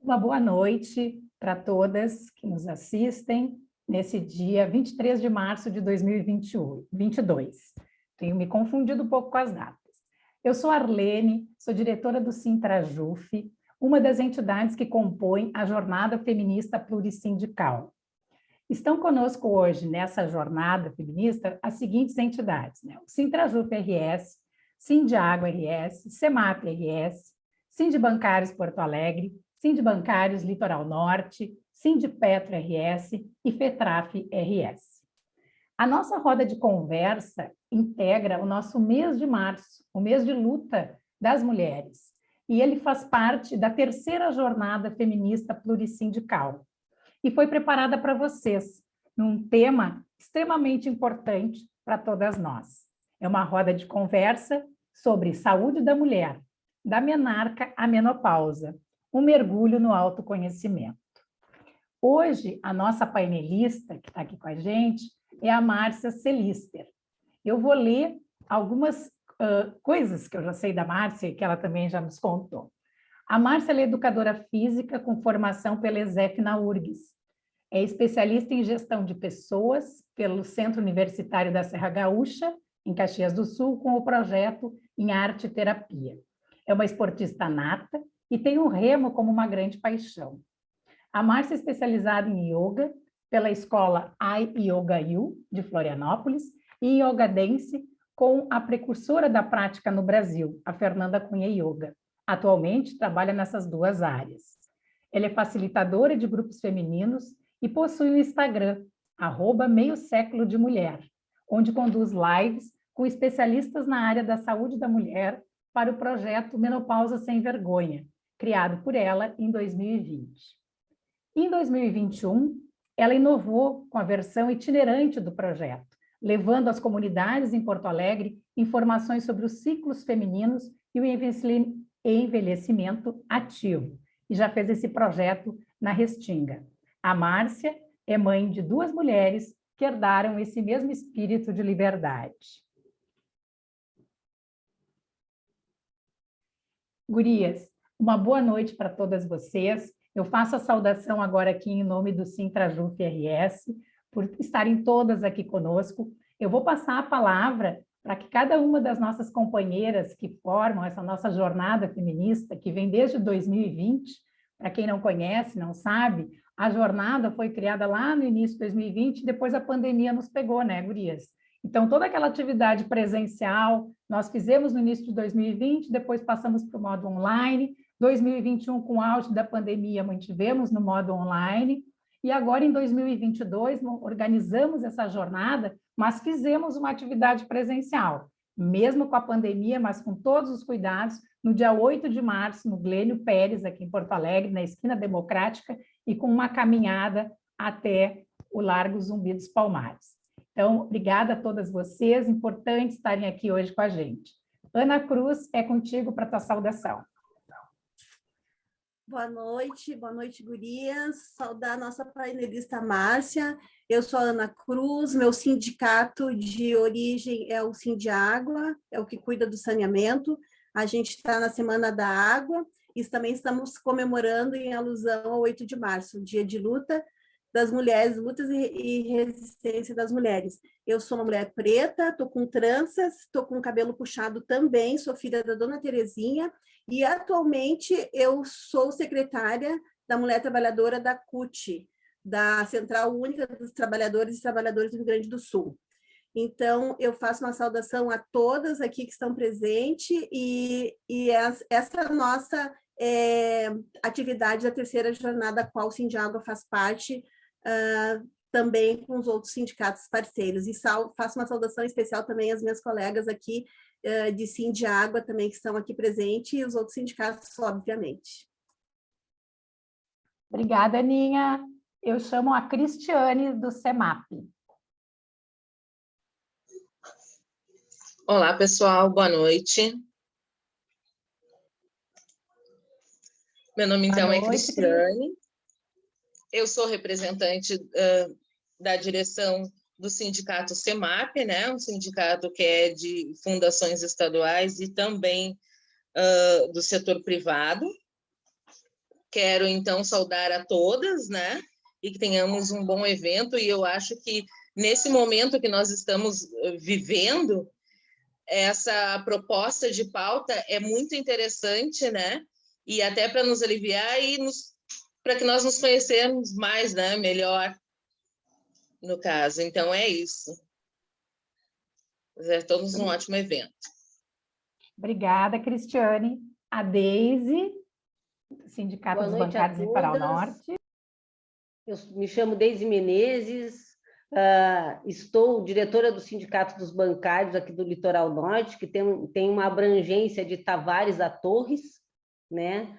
Uma boa noite para todas que nos assistem nesse dia 23 de março de 2022. Tenho me confundido um pouco com as datas. Eu sou Arlene, sou diretora do Sintrajuf, uma das entidades que compõem a Jornada Feminista Plurissindical. Estão conosco hoje, nessa jornada feminista, as seguintes entidades, né? O Sintrajuf RS, Sindiágua RS, Semap RS, Sindibancários Porto Alegre, Sindibancários Litoral Norte, Sindipetro RS e FETRAF RS. A nossa roda de conversa integra o nosso mês de março, o mês de luta das mulheres, e ele faz parte da terceira jornada feminista plurissindical. E foi preparada para vocês, num tema extremamente importante para todas nós. É uma roda de conversa sobre saúde da mulher, da menarca à menopausa, um mergulho no autoconhecimento. Hoje, a nossa painelista, que está aqui com a gente, é a Márcia Celister. Eu vou ler algumas coisas que eu já sei da Márcia e que ela também já nos contou. A Márcia é educadora física com formação pela ESEF na URGS. É especialista em gestão de pessoas pelo Centro Universitário da Serra Gaúcha, em Caxias do Sul, com o projeto em arte e terapia. É uma esportista nata e tem o remo como uma grande paixão. A Márcia é especializada em yoga pela escola iYoga U, de Florianópolis, e em yoga dance com a precursora da prática no Brasil, a Fernanda Cunha Yoga. Atualmente trabalha nessas duas áreas. Ela é facilitadora de grupos femininos e possui um Instagram, @meioséculodemulher, onde conduz lives com especialistas na área da saúde da mulher para o projeto Menopausa Sem Vergonha, criado por ela em 2020. Em 2021, ela inovou com a versão itinerante do projeto, levando às comunidades em Porto Alegre informações sobre os ciclos femininos e o envelhecimento ativo, e já fez esse projeto na Restinga. A Márcia é mãe de 2 mulheres que herdaram esse mesmo espírito de liberdade. Gurias, uma boa noite para todas vocês. Eu faço a saudação agora aqui em nome do Sintrajuf RS, por estarem todas aqui conosco. Eu vou passar a palavra para que cada uma das nossas companheiras que formam essa nossa jornada feminista, que vem desde 2020, para quem não conhece, não sabe, a jornada foi criada lá no início de 2020, depois a pandemia nos pegou, né, gurias? Então, toda aquela atividade presencial, nós fizemos no início de 2020, depois passamos para o modo online, 2021, com o auge da pandemia, mantivemos no modo online, e agora, em 2022, organizamos essa jornada, mas fizemos uma atividade presencial, mesmo com a pandemia, mas com todos os cuidados, no dia 8 de março, no Glênio Pérez, aqui em Porto Alegre, na Esquina Democrática, e com uma caminhada até o Largo Zumbi dos Palmares. Então, obrigada a todas vocês, importante estarem aqui hoje com a gente. Ana Cruz, é contigo para a tua saudação. Boa noite, gurias. Saudar a nossa painelista Márcia. Eu sou a Ana Cruz, meu sindicato de origem é o Sindiágua, é o que cuida do saneamento. A gente está na Semana da Água e também estamos comemorando em alusão ao 8 de março, dia de luta das mulheres, lutas e resistência das mulheres. Eu sou uma mulher preta, estou com tranças, estou com cabelo puxado também, sou filha da Dona Terezinha, e atualmente eu sou secretária da Mulher Trabalhadora da CUT, da Central Única dos Trabalhadores e Trabalhadoras do Rio Grande do Sul. Então, eu faço uma saudação a todas aqui que estão presentes, e essa nossa atividade da terceira jornada, a qual o Sindiágua faz parte, também com os outros sindicatos parceiros. E faço uma saudação especial também às minhas colegas aqui de Sindiágua também que estão aqui presentes, e os outros sindicatos, obviamente. Obrigada, Aninha. Eu chamo a Cristiane, do Semap. Olá, pessoal, boa noite. Meu nome, então, é Cristiane. Eu sou representante da direção do sindicato Semap, né? Um sindicato que é de fundações estaduais e também do setor privado. quero, então, saudar a todas, né? E que tenhamos um bom evento. E eu acho que, nesse momento que nós estamos vivendo, essa proposta de pauta é muito interessante, né? E até para nos aliviar e para que nós nos conhecermos mais, né? Melhor, no caso. Então, é isso. É todos um ótimo evento. Obrigada, Cristiane. A Deise, Sindicato dos Bancários de Litoral Norte. Eu me chamo Deise Menezes, estou diretora do Sindicato dos Bancários aqui do Litoral Norte, que tem uma abrangência de Tavares a Torres, né?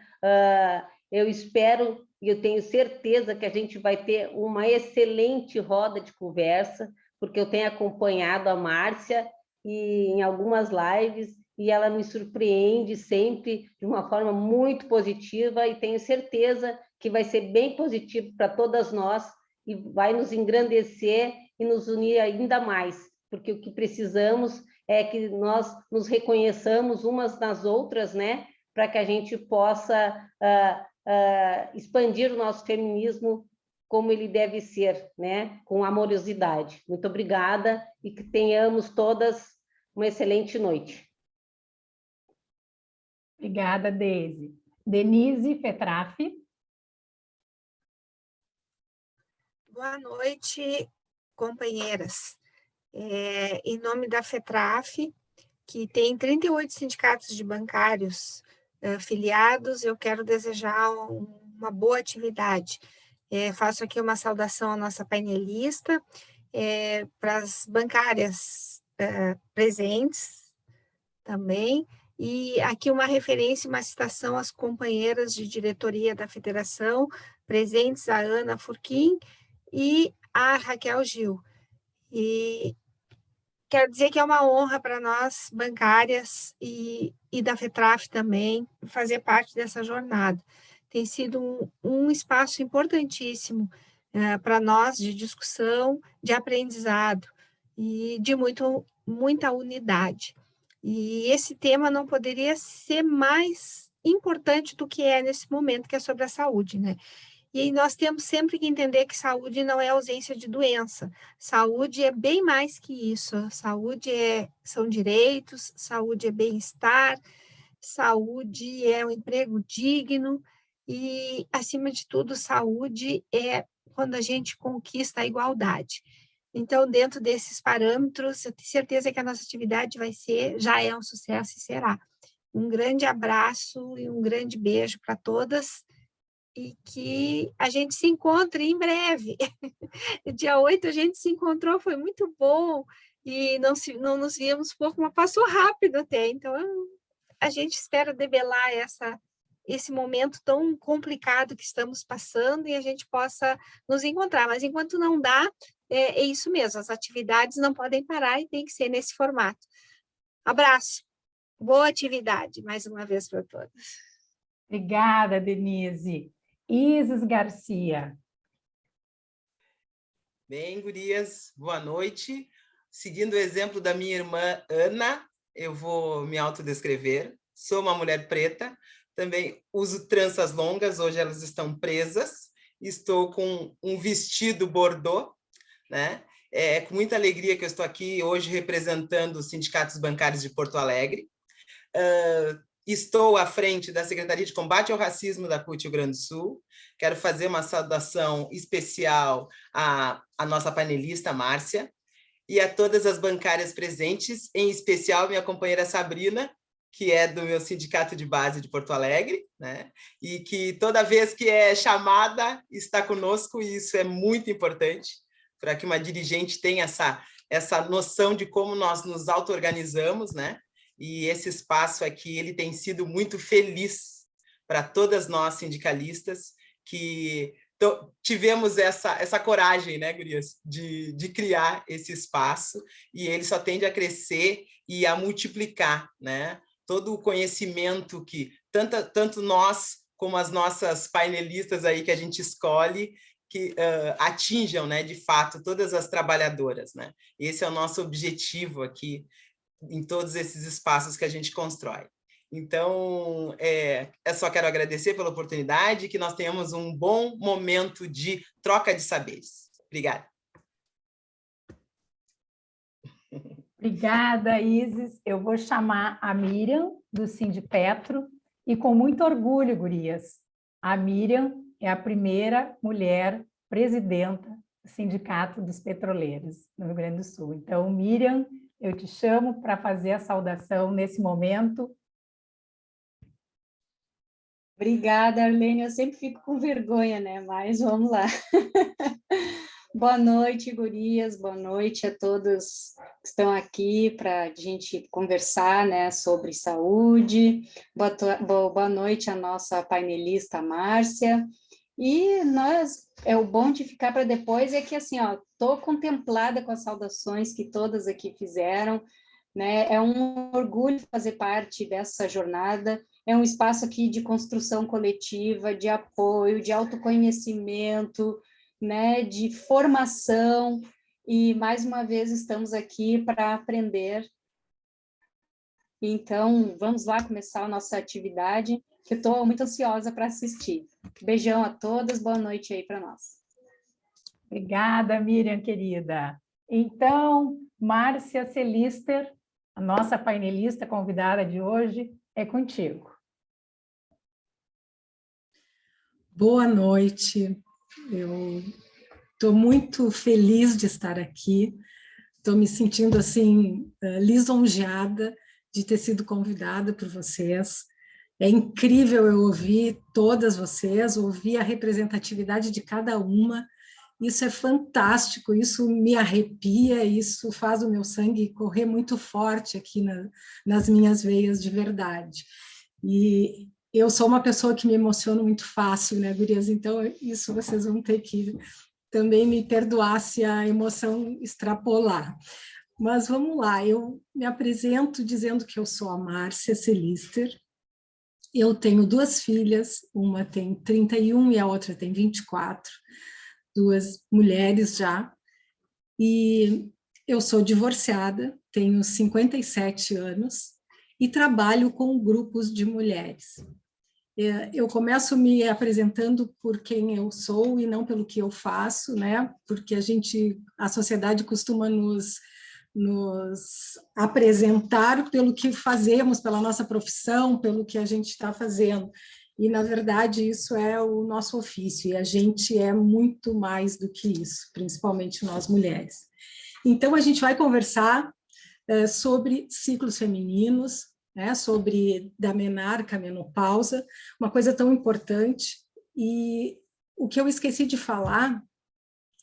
Eu espero e eu tenho certeza que a gente vai ter uma excelente roda de conversa, porque eu tenho acompanhado a Márcia em algumas lives e ela me surpreende sempre de uma forma muito positiva e tenho certeza que vai ser bem positivo para todas nós e vai nos engrandecer e nos unir ainda mais, porque o que precisamos é que nós nos reconheçamos umas nas outras, né, para que a gente possa expandir o nosso feminismo como ele deve ser, né, com amorosidade. Muito obrigada e que tenhamos todas uma excelente noite. Obrigada, Deise. Denise Petrafi. Boa noite, companheiras. Em nome da FETRAF, que tem 38 sindicatos de bancários filiados, eu quero desejar uma boa atividade. Faço aqui uma saudação à nossa painelista, para as bancárias presentes também, e aqui uma referência, uma citação às companheiras de diretoria da federação, presentes a Ana Furquim e a Raquel Gil. E quero dizer que é uma honra para nós, bancárias e da FETRAF também, fazer parte dessa jornada. Tem sido um espaço importantíssimo para nós de discussão, de aprendizado e de muita unidade. E esse tema não poderia ser mais importante do que é nesse momento, que é sobre a saúde, né? E nós temos sempre que entender que saúde não é ausência de doença. Saúde é bem mais que isso. Saúde são direitos, saúde é bem-estar, saúde é um emprego digno e, acima de tudo, saúde é quando a gente conquista a igualdade. Então, dentro desses parâmetros, eu tenho certeza que a nossa atividade já é um sucesso e será. Um grande abraço e um grande beijo para todas e que a gente se encontre em breve. Dia 8 a gente se encontrou, foi muito bom e não nos víamos pouco, mas passou rápido até. Então, a gente espera debelar esse momento tão complicado que estamos passando e a gente possa nos encontrar. Mas enquanto não dá, é isso mesmo, as atividades não podem parar e tem que ser nesse formato. Abraço, boa atividade, mais uma vez para todas. Obrigada, Denise. Isis Garcia. Bem, gurias, boa noite. Seguindo o exemplo da minha irmã Ana, eu vou me autodescrever. Sou uma mulher preta, também uso tranças longas, hoje elas estão presas. Estou com um vestido bordô, né? É com muita alegria que eu estou aqui hoje representando os sindicatos bancários de Porto Alegre. Estou à frente da Secretaria de Combate ao Racismo da CUT Rio Grande do Sul. Quero fazer uma saudação especial à nossa painelista, Márcia, e a todas as bancárias presentes, em especial minha companheira Sabrina, que é do meu sindicato de base de Porto Alegre, né? E que toda vez que é chamada está conosco, e isso é muito importante, para que uma dirigente tenha essa noção de como nós nos auto-organizamos, né? E esse espaço aqui, ele tem sido muito feliz para todas nós sindicalistas que tivemos essa coragem, né, gurias, de criar esse espaço, e ele só tende a crescer e a multiplicar, né? Todo o conhecimento que tanto nós como as nossas painelistas aí que a gente escolhe, que atinjam, né, de fato, todas as trabalhadoras, né? Esse é o nosso objetivo aqui, em todos esses espaços que a gente constrói. Então, eu só quero agradecer pela oportunidade, que nós tenhamos um bom momento de troca de saberes. Obrigada. Obrigada, Isis. Eu vou chamar a Miriam, do Sindipetro, e com muito orgulho, gurias, a Miriam é a primeira mulher presidenta do Sindicato dos Petroleiros no Rio Grande do Sul. Então, Miriam, eu te chamo para fazer a saudação nesse momento. Obrigada, Arlene. Eu sempre fico com vergonha, né? Mas vamos lá. Boa noite, gurias. Boa noite a todos que estão aqui para a gente conversar, né, sobre saúde. Boa noite à nossa painelista Márcia. E o bom de ficar para depois é que, assim, ó, estou contemplada com as saudações que todas aqui fizeram, né? É um orgulho fazer parte dessa jornada. É um espaço aqui de construção coletiva, de apoio, de autoconhecimento, né, de formação, e mais uma vez estamos aqui para aprender. Então, vamos lá começar a nossa atividade, que eu estou muito ansiosa para assistir. Beijão a todas, boa noite aí para nós. Obrigada, Miriam, querida. Então, Márcia Celister, a nossa painelista convidada de hoje, é contigo. Boa noite. Eu estou muito feliz de estar aqui. Estou me sentindo assim lisonjeada de ter sido convidada por vocês. É incrível eu ouvir todas vocês, ouvir a representatividade de cada uma. Isso é fantástico, isso me arrepia, isso faz o meu sangue correr muito forte aqui nas minhas veias de verdade. E eu sou uma pessoa que me emociono muito fácil, né, gurias? Então, isso vocês vão ter que também me perdoar se a emoção extrapolar. Mas vamos lá, eu me apresento dizendo que eu sou a Márcia Celister. Eu tenho 2 filhas, uma tem 31 e a outra tem 24, 2 mulheres já. E eu sou divorciada, tenho 57 anos e trabalho com grupos de mulheres. Eu começo me apresentando por quem eu sou e não pelo que eu faço, né? Porque a sociedade costuma nos apresentar pelo que fazemos, pela nossa profissão, pelo que a gente está fazendo. E, na verdade, isso é o nosso ofício, e a gente é muito mais do que isso, principalmente nós mulheres. Então, a gente vai conversar sobre ciclos femininos, né, sobre da menarca à menopausa, uma coisa tão importante. E o que eu esqueci de falar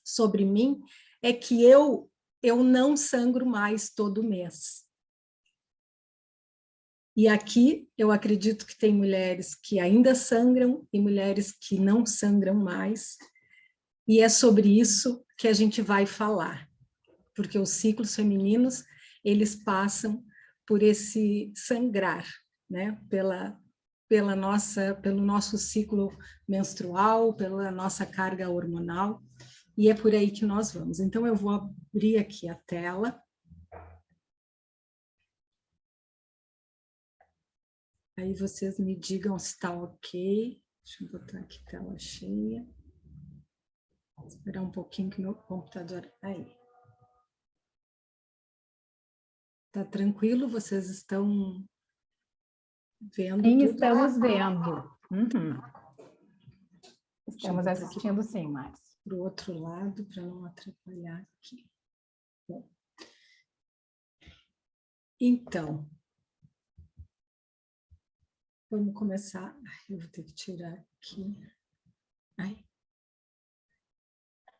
sobre mim é que eu não sangro mais todo mês. E aqui eu acredito que tem mulheres que ainda sangram e mulheres que não sangram mais, e é sobre isso que a gente vai falar, porque os ciclos femininos, eles passam por esse sangrar, né? Pelo nosso ciclo menstrual, pela nossa carga hormonal, e é por aí que nós vamos. Então, eu vou abrir aqui a tela. Aí vocês me digam se está ok. Deixa eu botar aqui tela cheia. Vou esperar um pouquinho que meu computador... Aí. Tá tranquilo? Vocês estão vendo? Sim, tudo? estamos vendo. Uhum. Estamos assistindo sim, Márcia. Para o outro lado, para não atrapalhar aqui. Bom. Então, vamos começar. Eu vou ter que tirar aqui.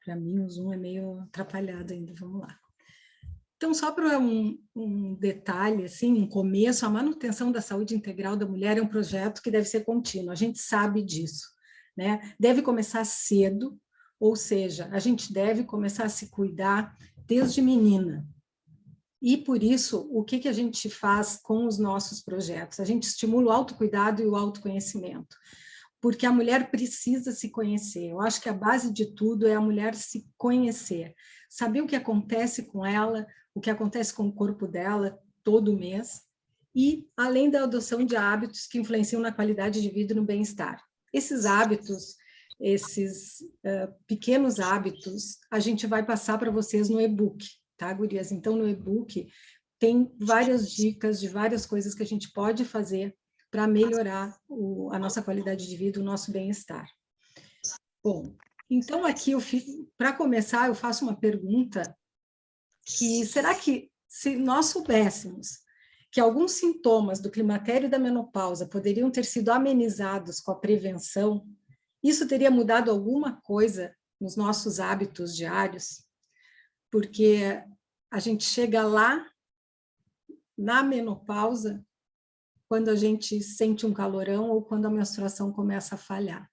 Para mim, o Zoom é meio atrapalhado ainda. Vamos lá. Então, só para um detalhe, assim, um começo, a manutenção da saúde integral da mulher é um projeto que deve ser contínuo, a gente sabe disso, né? Deve começar cedo, ou seja, a gente deve começar a se cuidar desde menina. E, por isso, o que a gente faz com os nossos projetos? A gente estimula o autocuidado e o autoconhecimento, porque a mulher precisa se conhecer. Eu acho que a base de tudo é a mulher se conhecer, saber o que acontece com ela, o que acontece com o corpo dela todo mês, e além da adoção de hábitos que influenciam na qualidade de vida e no bem-estar. Esses hábitos, esses pequenos hábitos, a gente vai passar para vocês no e-book, tá, gurias? Então, no e-book tem várias dicas de várias coisas que a gente pode fazer para melhorar a nossa qualidade de vida, o nosso bem-estar. Bom, então aqui, para começar, eu faço uma pergunta que, será que se nós soubéssemos que alguns sintomas do climatério e da menopausa poderiam ter sido amenizados com a prevenção, isso teria mudado alguma coisa nos nossos hábitos diários? Porque a gente chega lá, na menopausa, quando a gente sente um calorão ou quando a menstruação começa a falhar.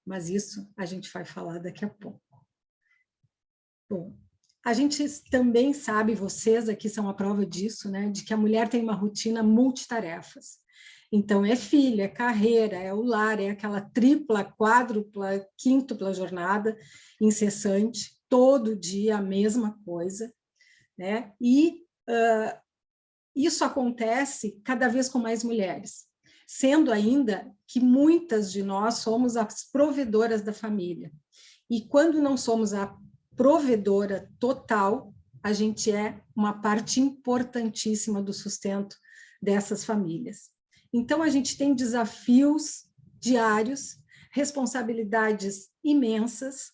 Mas isso a gente vai falar daqui a pouco. Bom, a gente também sabe, vocês aqui são a prova disso, né, de que a mulher tem uma rotina multitarefas. Então, é filho, é carreira, é o lar, é aquela tripla, quádrupla, quíntupla jornada incessante, todo dia a mesma coisa, né? E isso acontece cada vez com mais mulheres, sendo ainda que muitas de nós somos as provedoras da família. E quando não somos a provedora total, a gente é uma parte importantíssima do sustento dessas famílias. Então, a gente tem desafios diários, responsabilidades imensas,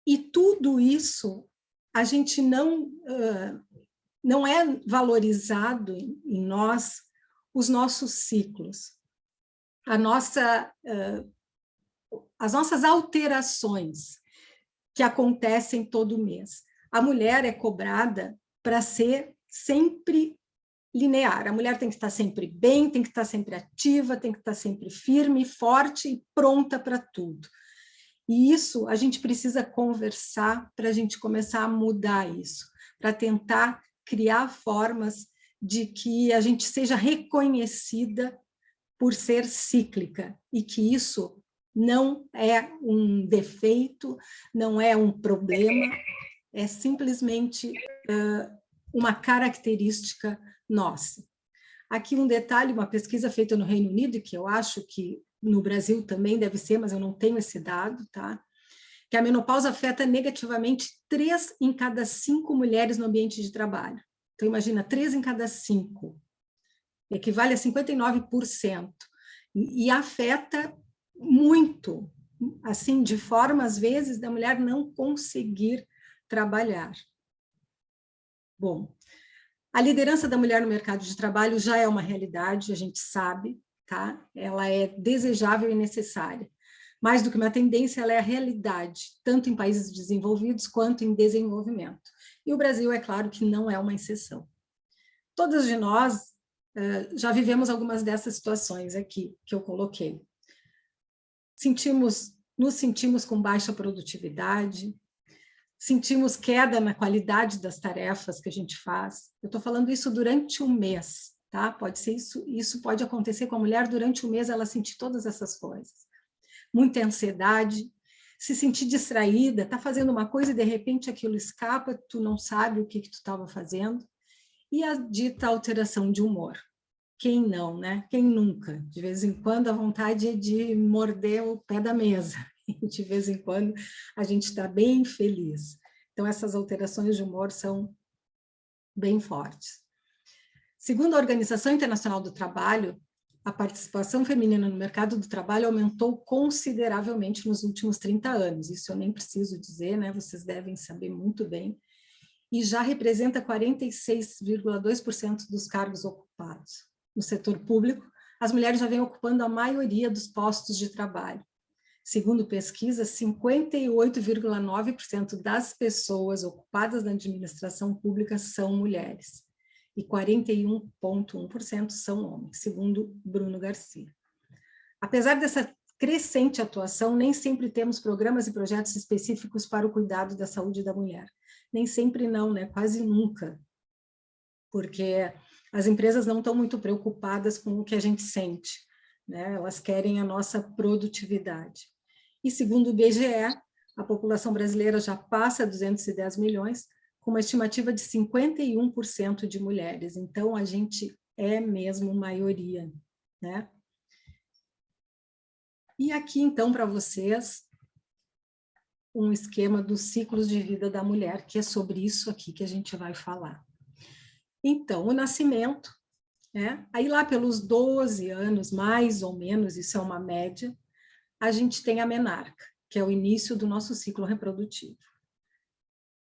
e tudo isso a gente não é valorizado em nós, os nossos ciclos, as nossas alterações que acontecem todo mês. A mulher é cobrada para ser sempre linear. A mulher tem que estar sempre bem, tem que estar sempre ativa, tem que estar sempre firme, forte e pronta para tudo. E isso a gente precisa conversar para a gente começar a mudar isso, para tentar criar formas de que a gente seja reconhecida por ser cíclica e que isso não é um defeito, não é um problema, é simplesmente uma característica nossa. Aqui um detalhe, uma pesquisa feita no Reino Unido, que eu acho que no Brasil também deve ser, mas eu não tenho esse dado, tá? Que a menopausa afeta negativamente 3 em cada 5 mulheres no ambiente de trabalho. Então, imagina, 3 em cada 5, equivale a 59%, e afeta muito, assim, de forma, às vezes, da mulher não conseguir trabalhar. Bom, a liderança da mulher no mercado de trabalho já é uma realidade, a gente sabe, tá? Ela é desejável e necessária. Mais do que uma tendência, ela é a realidade, tanto em países desenvolvidos quanto em desenvolvimento. E o Brasil, é claro, que não é uma exceção. Todas de nós já vivemos algumas dessas situações aqui que eu coloquei. Nos sentimos com baixa produtividade, sentimos queda na qualidade das tarefas que a gente faz. Eu estou falando isso durante um mês, tá? Pode ser isso pode acontecer com a mulher durante um mês, ela sentir todas essas coisas. Muita ansiedade, se sentir distraída, tá fazendo uma coisa e de repente aquilo escapa, tu não sabe o que tu estava fazendo. E a dita alteração de humor. Quem não, né? Quem nunca? De vez em quando a vontade é de morder o pé da mesa. E de vez em quando a gente está bem feliz. Então essas alterações de humor são bem fortes. Segundo a Organização Internacional do Trabalho, a participação feminina no mercado do trabalho aumentou consideravelmente nos últimos 30 anos. Isso eu nem preciso dizer, né? Vocês devem saber muito bem. E já representa 46,2% dos cargos ocupados. No setor público, as mulheres já vêm ocupando a maioria dos postos de trabalho. Segundo pesquisa, 58,9% das pessoas ocupadas na administração pública são mulheres e 41,1% são homens, segundo Bruno Garcia. Apesar dessa crescente atuação, nem sempre temos programas e projetos específicos para o cuidado da saúde da mulher. Nem sempre não, né? Quase nunca, porque as empresas não estão muito preocupadas com o que a gente sente, né? Elas querem a nossa produtividade. E segundo o IBGE, a população brasileira já passa 210 milhões, com uma estimativa de 51% de mulheres. Então, a gente é mesmo maioria, né? E aqui, então, para vocês, um esquema dos ciclos de vida da mulher, que é sobre isso aqui que a gente vai falar. Então, o nascimento, né? Aí lá pelos 12 anos, mais ou menos, isso é uma média, a gente tem a menarca, que é o início do nosso ciclo reprodutivo.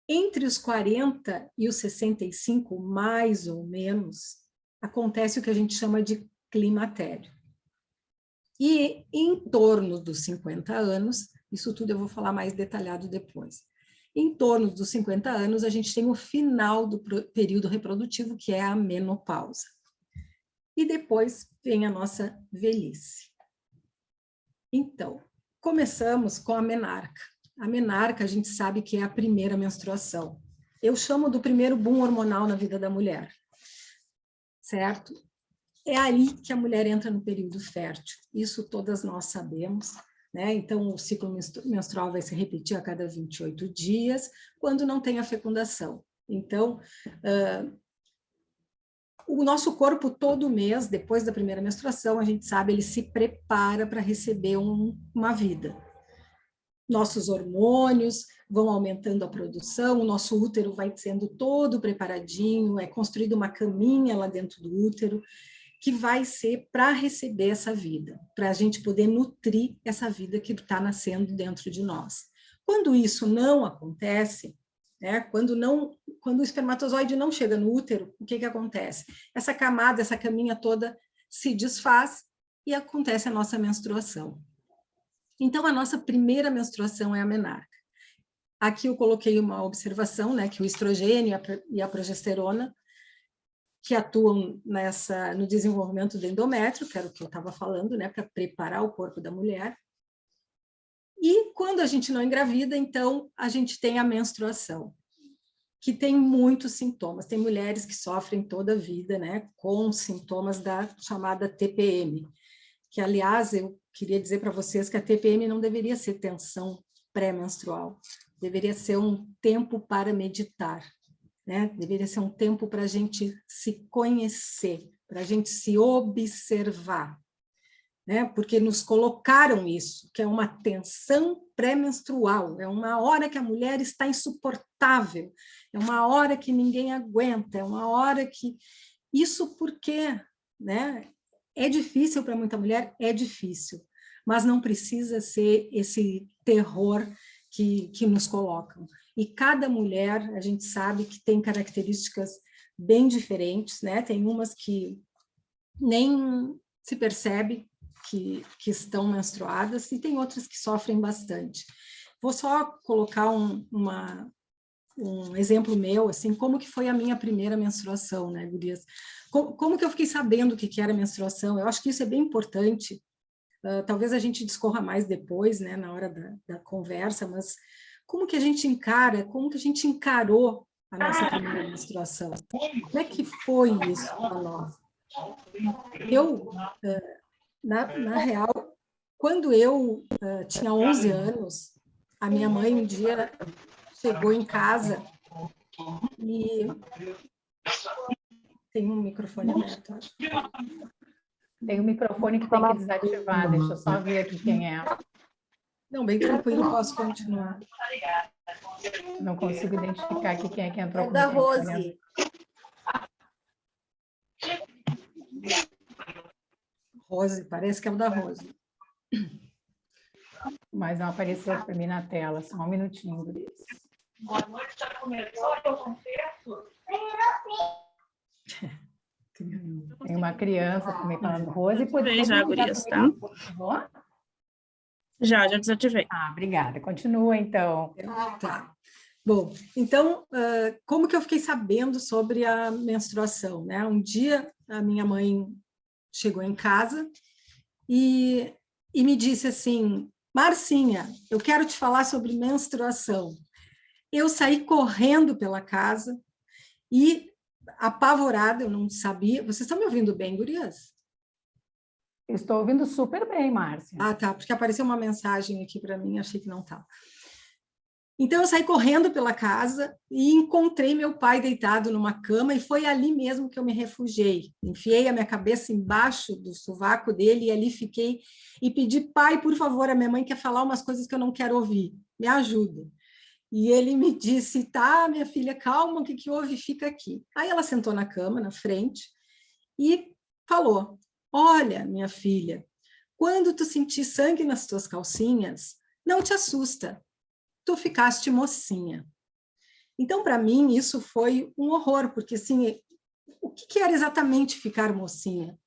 Entre os 40 e os 65, mais ou menos, acontece o que a gente chama de climatério. E em torno dos 50 anos, isso tudo eu vou falar mais detalhado depois, em torno dos 50 anos, a gente tem o final do período reprodutivo, que é a menopausa. E depois vem a nossa velhice. Então, começamos com a menarca. A menarca, a gente sabe que é a primeira menstruação. Eu chamo do primeiro boom hormonal na vida da mulher, certo? É aí que a mulher entra no período fértil. Isso todas nós sabemos, né? Então, o ciclo menstrual vai se repetir a cada 28 dias, quando não tem a fecundação. Então, o nosso corpo, todo mês, depois da primeira menstruação, a gente sabe, ele se prepara para receber uma vida. Nossos hormônios vão aumentando a produção, o nosso útero vai sendo todo preparadinho, é construída uma caminha lá dentro do útero, que vai ser para receber essa vida, para a gente poder nutrir essa vida que está nascendo dentro de nós. Quando isso não acontece, né, quando o espermatozoide não chega no útero, o que acontece? Essa camada, essa caminha toda se desfaz e acontece a nossa menstruação. Então, a nossa primeira menstruação é a menarca. Aqui eu coloquei uma observação, né, que o estrogênio e a progesterona, que atuam no desenvolvimento do endométrio, que era o que eu estava falando, né, para preparar o corpo da mulher. E quando a gente não engravida, então, a gente tem a menstruação, que tem muitos sintomas. Tem mulheres que sofrem toda a vida, né, com sintomas da chamada TPM, que, aliás, eu queria dizer para vocês que a TPM não deveria ser tensão pré-menstrual, deveria ser um tempo para meditar, né? Deveria ser um tempo para a gente se conhecer, para a gente se observar, né? Porque nos colocaram isso, que é uma tensão pré-menstrual, é uma hora que a mulher está insuportável, é uma hora que ninguém aguenta, é uma hora que... Isso porque, né? É difícil para muita mulher, é difícil, mas não precisa ser esse terror que nos colocam. E cada mulher, a gente sabe que tem características bem diferentes, né? Tem umas que nem se percebe que estão menstruadas e tem outras que sofrem bastante. Vou só colocar um exemplo meu, assim, como que foi a minha primeira menstruação, né, gurias? Como que eu fiquei sabendo o que era menstruação? Eu acho que isso é bem importante. Talvez a gente discorra mais depois, né, na hora da conversa, mas como que a gente encarou a nossa primeira menstruação? Como é que foi isso para nós? Eu, na real, quando eu tinha 11 anos, a minha mãe um dia chegou em casa e... Tem um microfone aberto, acho. Tem um microfone que tem que desativar, deixa eu só ver aqui quem é. Não, bem tranquilo, posso continuar. Não consigo identificar aqui quem é que entrou. É da Rose. Rose, parece que é o da Rose. Mas não apareceu para mim na tela, só um minutinho, Gurias. Boa noite, já começou o concerto? Tem uma criança também falando Rose. Desativei já, Gurias, tá? Por favor? Já desativei. Obrigada. Continua, então. Tá. Bom, então, como que eu fiquei sabendo sobre a menstruação, né? Um dia, a minha mãe chegou em casa e me disse assim, Marcinha, eu quero te falar sobre menstruação. Eu saí correndo pela casa e, apavorada, eu não sabia... Vocês estão me ouvindo bem, gurias? Estou ouvindo super bem, Márcia. Ah, tá, porque apareceu uma mensagem aqui para mim, achei que não estava. Então, eu saí correndo pela casa e encontrei meu pai deitado numa cama, e foi ali mesmo que eu me refugiei. Enfiei a minha cabeça embaixo do sovaco dele e ali fiquei e pedi: pai, por favor, a minha mãe quer falar umas coisas que eu não quero ouvir, me ajuda. E ele me disse: tá, minha filha, calma, o que que houve? Fica aqui. Aí ela sentou na cama, na frente, e falou: olha, minha filha, quando tu sentir sangue nas tuas calcinhas, não te assusta, tu ficaste mocinha. Então, para mim, isso foi um horror, porque, assim, o que era exatamente ficar mocinha?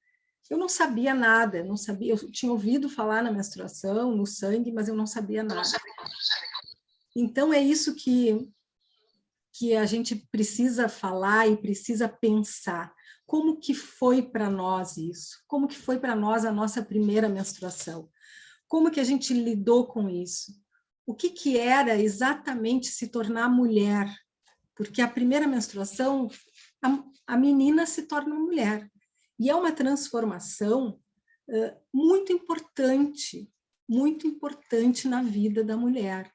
Eu não sabia nada, não sabia, eu tinha ouvido falar na menstruação, no sangue, mas eu não sabia nada. Então, é isso que a gente precisa falar e precisa pensar. Como que foi para nós isso? Como que foi para nós a nossa primeira menstruação? Como que a gente lidou com isso? O que era exatamente se tornar mulher? Porque a primeira menstruação, a menina se torna mulher. E é uma transformação muito importante na vida da mulher.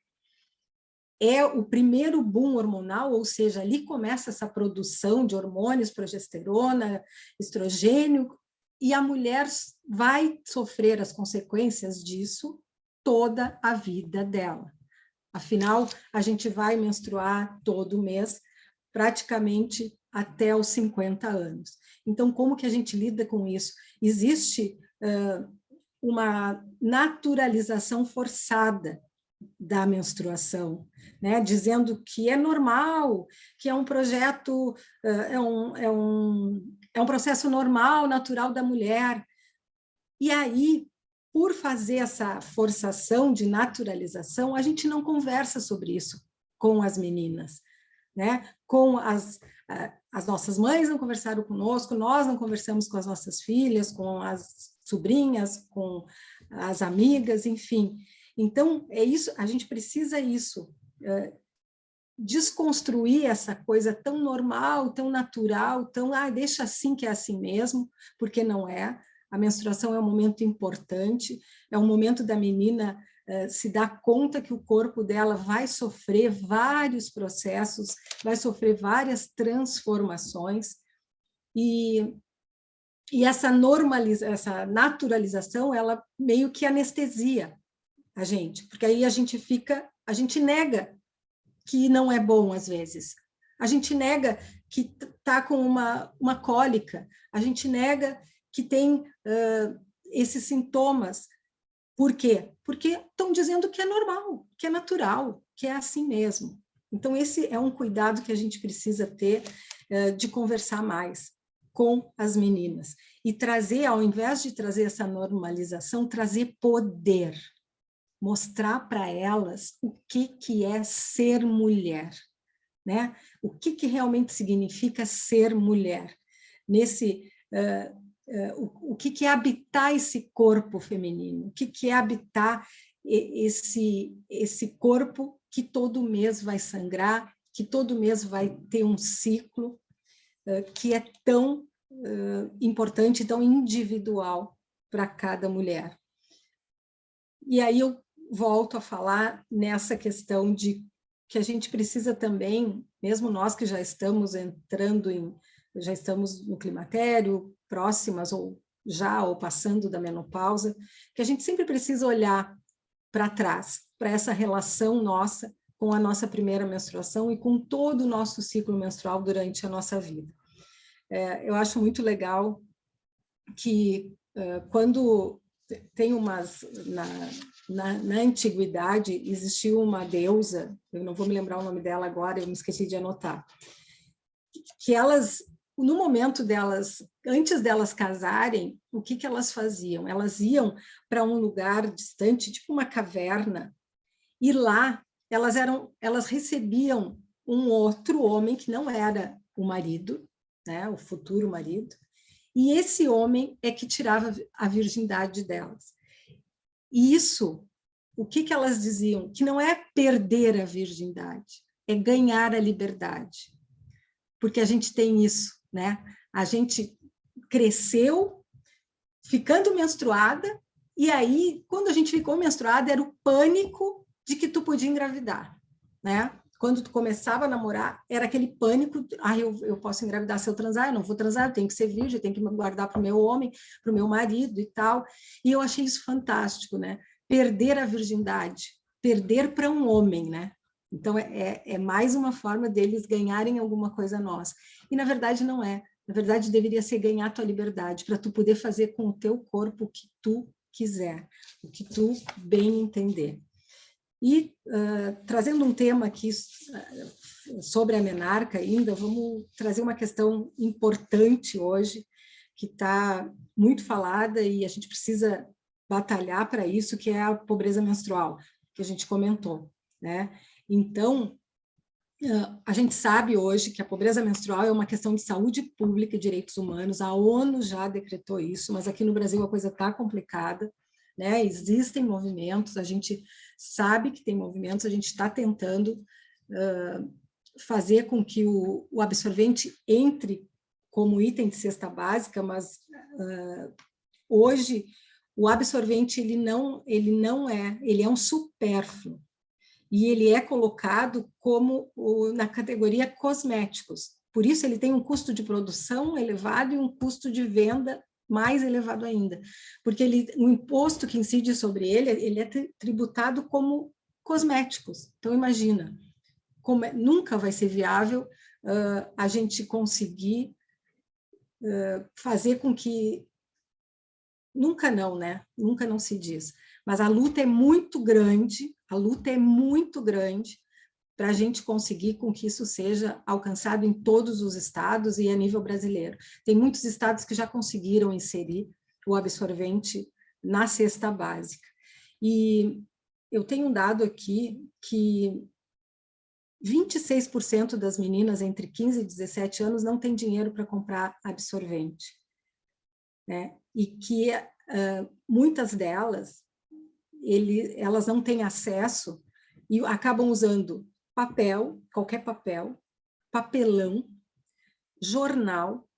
É o primeiro boom hormonal, ou seja, ali começa essa produção de hormônios, progesterona, estrogênio, e a mulher vai sofrer as consequências disso toda a vida dela. Afinal, a gente vai menstruar todo mês, praticamente até os 50 anos. Então, como que a gente lida com isso? Existe uma naturalização forçada da menstruação, né? Dizendo que é normal, que é um projeto, é um processo normal, natural da mulher. E aí, por fazer essa forçação de naturalização, a gente não conversa sobre isso com as meninas, né? Com as nossas mães não conversaram conosco, nós não conversamos com as nossas filhas, com as sobrinhas, com as amigas, enfim. Então, é isso, a gente precisa desconstruir essa coisa tão normal, tão natural, tão, deixa assim que é assim mesmo, porque não é. A menstruação é um momento importante, é um momento da menina se dar conta que o corpo dela vai sofrer vários processos, vai sofrer várias transformações, e essa naturalização, ela meio que anestesia a gente, porque aí a gente nega que não é bom às vezes, a gente nega que está com uma cólica, a gente nega que tem esses sintomas. Por quê? Porque estão dizendo que é normal, que é natural, que é assim mesmo. Então, esse é um cuidado que a gente precisa ter de conversar mais com as meninas. E trazer, ao invés de trazer essa normalização, trazer poder. Mostrar para elas o que é ser mulher, né? O que realmente significa ser mulher. O que é habitar esse corpo feminino? O que é habitar esse corpo que todo mês vai sangrar, que todo mês vai ter um ciclo que é tão importante, tão individual para cada mulher. E aí eu volto a falar nessa questão de que a gente precisa também, mesmo nós que já estamos já estamos no climatério, próximas ou passando da menopausa, que a gente sempre precisa olhar para trás, para essa relação nossa com a nossa primeira menstruação e com todo o nosso ciclo menstrual durante a nossa vida. Eu acho muito legal que quando tem na antiguidade existiu uma deusa, eu não vou me lembrar o nome dela agora, eu me esqueci de anotar, que elas, no momento delas, antes delas casarem, o que elas faziam? Elas iam para um lugar distante, tipo uma caverna, e lá elas recebiam um outro homem que não era o marido, né, o futuro marido, e esse homem é que tirava a virgindade delas. E isso, o que elas diziam? Que não é perder a virgindade, é ganhar a liberdade. Porque a gente tem isso, né? A gente cresceu ficando menstruada, e aí, quando a gente ficou menstruada, era o pânico de que tu podia engravidar. né? Quando tu começava a namorar, era aquele pânico, eu posso engravidar se eu transar, eu não vou transar, eu tenho que ser virgem, eu tenho que me guardar para o meu homem, para o meu marido e tal. E eu achei isso fantástico, né? Perder a virgindade, perder para um homem, né? Então, é mais uma forma deles ganharem alguma coisa nossa. E, na verdade, não é. Na verdade, deveria ser ganhar a tua liberdade, para tu poder fazer com o teu corpo o que tu quiser, o que tu bem entender. E, trazendo um tema aqui sobre a menarca ainda, vamos trazer uma questão importante hoje, que está muito falada e a gente precisa batalhar para isso, que é a pobreza menstrual, que a gente comentou, né? Então, a gente sabe hoje que a pobreza menstrual é uma questão de saúde pública e direitos humanos, a ONU já decretou isso, mas aqui no Brasil a coisa está complicada, né? Existem movimentos, a gente sabe que tem movimentos, a gente está tentando fazer com que o absorvente entre como item de cesta básica, mas hoje o absorvente ele é um supérfluo e ele é colocado como na categoria cosméticos. Por isso ele tem um custo de produção elevado e um custo de venda mais elevado ainda, porque o imposto que incide sobre ele é tributado como cosméticos. Então, imagina, nunca vai ser viável a gente conseguir fazer com que... Nunca não, né? Nunca não se diz. Mas a luta é muito grande para a gente conseguir com que isso seja alcançado em todos os estados e a nível brasileiro. Tem muitos estados que já conseguiram inserir o absorvente na cesta básica. E eu tenho um dado aqui que 26% das meninas entre 15 e 17 anos não têm dinheiro para comprar absorvente, né? E que muitas delas, elas não têm acesso e acabam usando papel, qualquer papel, papelão, jornal,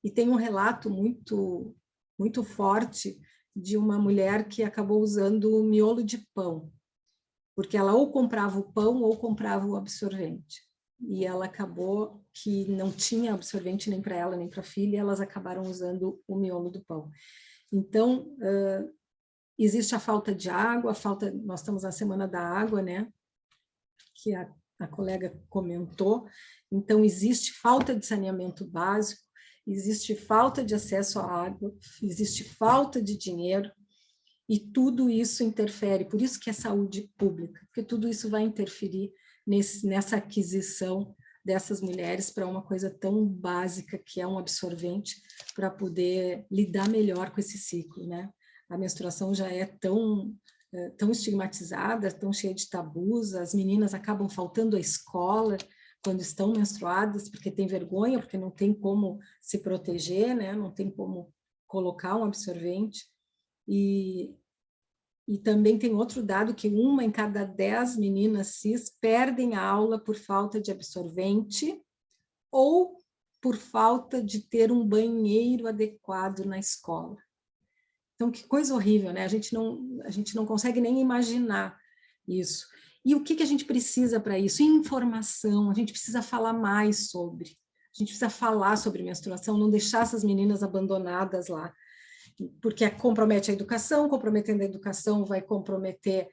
e tem um relato muito, muito forte de uma mulher que acabou usando miolo de pão, porque ela ou comprava o pão ou comprava o absorvente, e ela acabou que não tinha absorvente nem para ela nem para a filha, e elas acabaram usando o miolo do pão. Então, existe a falta de água, nós estamos na Semana da Água, né? Que a colega comentou. Então, existe falta de saneamento básico, existe falta de acesso à água, existe falta de dinheiro, e tudo isso interfere, por isso que é saúde pública, porque tudo isso vai interferir nessa aquisição dessas mulheres para uma coisa tão básica que é um absorvente para poder lidar melhor com esse ciclo, né? A menstruação já é tão estigmatizada, tão cheia de tabus, as meninas acabam faltando à escola quando estão menstruadas, porque tem vergonha, porque não tem como se proteger, né? Não tem como colocar um absorvente. E também tem outro dado que 1 em cada 10 meninas cis perdem a aula por falta de absorvente ou por falta de ter um banheiro adequado na escola. Então, que coisa horrível, né? A gente não consegue nem imaginar isso. E o que a gente precisa para isso? Informação, a gente precisa falar mais sobre. A gente precisa falar sobre menstruação, não deixar essas meninas abandonadas lá, porque compromete a educação, comprometendo a educação vai comprometer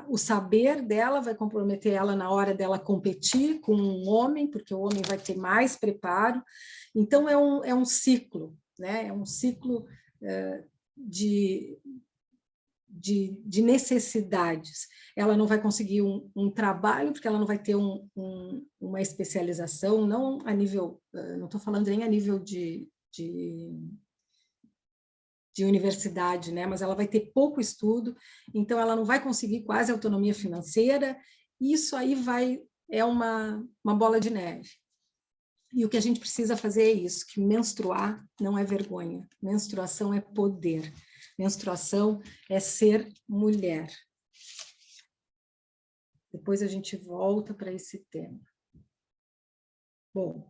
o saber dela, vai comprometer ela na hora dela competir com um homem, porque o homem vai ter mais preparo. Então, é um ciclo, né? É um ciclo de necessidades. Ela não vai conseguir um trabalho, porque ela não vai ter uma especialização, não a nível, não estou falando nem a nível de universidade, né? Mas ela vai ter pouco estudo, então ela não vai conseguir quase autonomia financeira, isso aí é uma bola de neve. E o que a gente precisa fazer é isso, que menstruar não é vergonha, menstruação é poder, menstruação é ser mulher. Depois a gente volta para esse tema. Bom,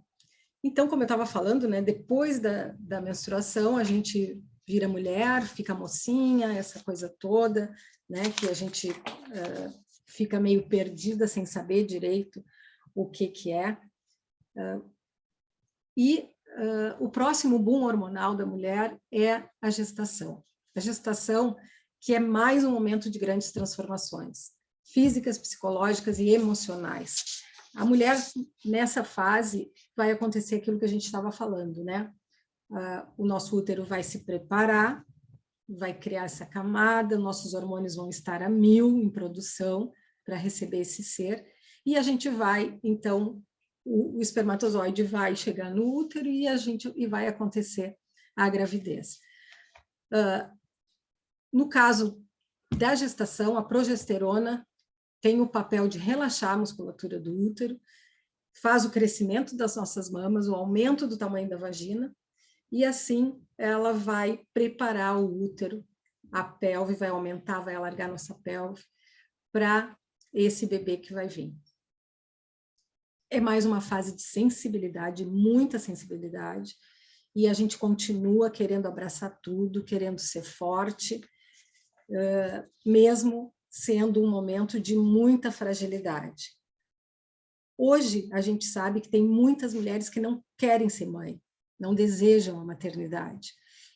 então, como eu estava falando, né, depois da menstruação, a gente vira mulher, fica mocinha, essa coisa toda, né, que a gente fica meio perdida, sem saber direito o que é. O próximo boom hormonal da mulher é a gestação. A gestação, que é mais um momento de grandes transformações físicas, psicológicas e emocionais. A mulher, nessa fase, vai acontecer aquilo que a gente estava falando, né? O nosso útero vai se preparar, vai criar essa camada, nossos hormônios vão estar a 1000 em produção para receber esse ser, e a gente vai, então, o espermatozoide vai chegar no útero e vai acontecer a gravidez. No caso da gestação, a progesterona tem o papel de relaxar a musculatura do útero, faz o crescimento das nossas mamas, o aumento do tamanho da vagina, e assim ela vai preparar o útero, a pelve vai aumentar, vai alargar nossa pelve para esse bebê que vai vir. É mais uma fase de sensibilidade, muita sensibilidade, e a gente continua querendo abraçar tudo, querendo ser forte, mesmo sendo um momento de muita fragilidade. Hoje, a gente sabe que tem muitas mulheres que não querem ser mãe, não desejam a maternidade.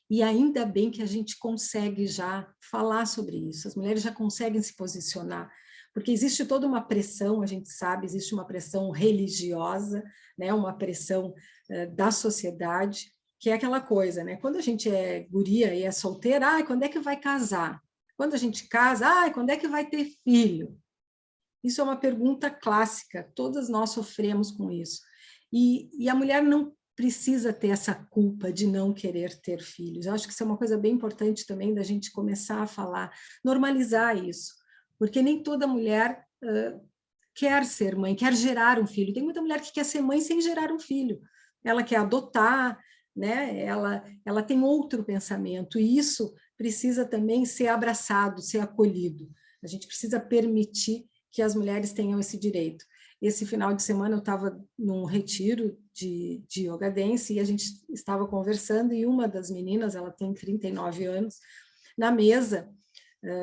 E ainda bem que a gente consegue já falar sobre isso, as mulheres já conseguem se posicionar, porque existe toda uma pressão, a gente sabe, existe uma pressão religiosa, né, uma pressão da sociedade, que é aquela coisa, né? Quando a gente é guria e é solteira, quando é que vai casar? Quando a gente casa, quando é que vai ter filho? Isso é uma pergunta clássica, todas nós sofremos com isso. E a mulher não precisa ter essa culpa de não querer ter filhos. Eu acho que isso é uma coisa bem importante também da gente começar a falar, normalizar isso, porque nem toda mulher quer ser mãe, quer gerar um filho. Tem muita mulher que quer ser mãe sem gerar um filho. Ela quer adotar, né? Ela tem outro pensamento, e isso precisa também ser abraçado, ser acolhido. A gente precisa permitir que as mulheres tenham esse direito. Esse final de semana eu estava num retiro de yoga dance e a gente estava conversando, e uma das meninas, ela tem 39 anos, na mesa,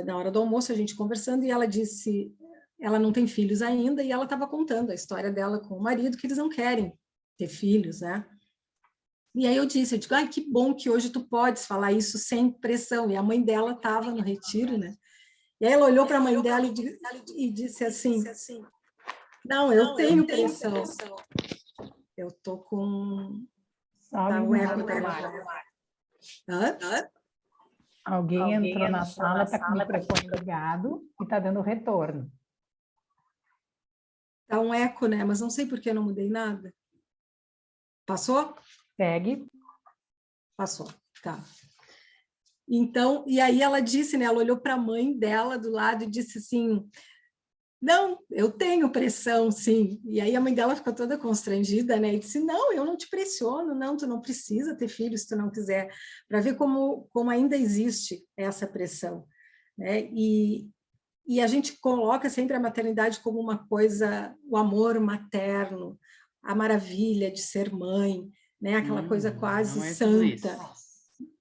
na hora do almoço, a gente conversando, e ela disse, ela não tem filhos ainda, e ela estava contando a história dela com o marido, que eles não querem ter filhos, né? E aí eu digo, que bom que hoje tu podes falar isso sem pressão. E a mãe dela estava no retiro, né? E aí ela olhou para a mãe dela e disse assim, não, eu tenho pressão. Eu tô com... Tá o eco dela. Alguém entrou na sala, está com o microfone ligado e está dando retorno. Tá um eco, né? Mas não sei por que eu não mudei nada. Passou? Segue. Passou, tá. Então, e aí ela disse, né? Ela olhou para a mãe dela do lado e disse assim, não, eu tenho pressão, sim. E aí a mãe dela ficou toda constrangida, né? E disse, não, eu não te pressiono, não, tu não precisa ter filho se tu não quiser, para ver como ainda existe essa pressão, né? E a gente coloca sempre a maternidade como uma coisa, o amor materno, a maravilha de ser mãe, né? Aquela coisa quase santa.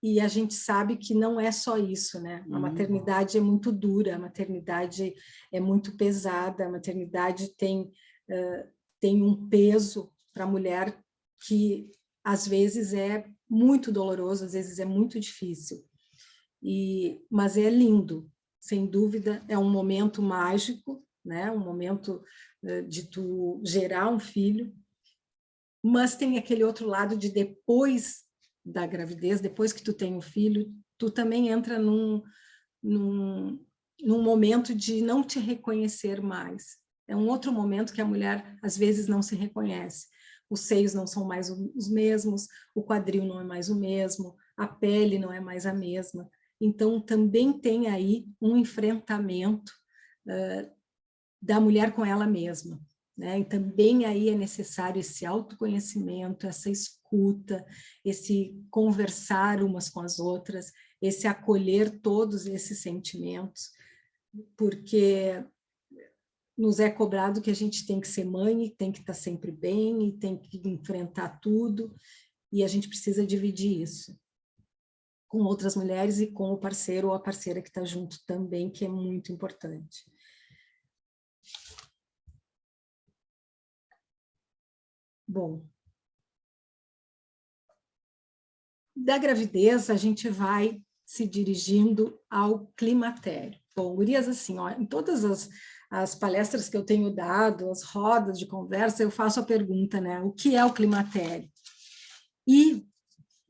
E a gente sabe que não é só isso, né? A maternidade é muito dura, a maternidade é muito pesada, a maternidade tem um peso para a mulher que às vezes é muito doloroso, às vezes é muito difícil. Mas é lindo, sem dúvida, é um momento mágico, né? Um momento de tu gerar um filho, mas tem aquele outro lado de depois da gravidez, depois que tu tem um filho, tu também entra num momento de não te reconhecer mais. É um outro momento que a mulher, às vezes, não se reconhece. Os seios não são mais os mesmos, o quadril não é mais o mesmo, a pele não é mais a mesma. Então, também tem aí um enfrentamento da mulher com ela mesma, né? E também aí é necessário esse autoconhecimento, essa escuta, esse conversar umas com as outras, esse acolher todos esses sentimentos, porque nos é cobrado que a gente tem que ser mãe, tem que estar sempre bem, e tem que enfrentar tudo, e a gente precisa dividir isso com outras mulheres e com o parceiro ou a parceira que está junto também, que é muito importante. Bom, da gravidez, a gente vai se dirigindo ao climatério. Bom, gurias, assim, ó, em todas as palestras que eu tenho dado, as rodas de conversa, eu faço a pergunta, né? O que é o climatério? E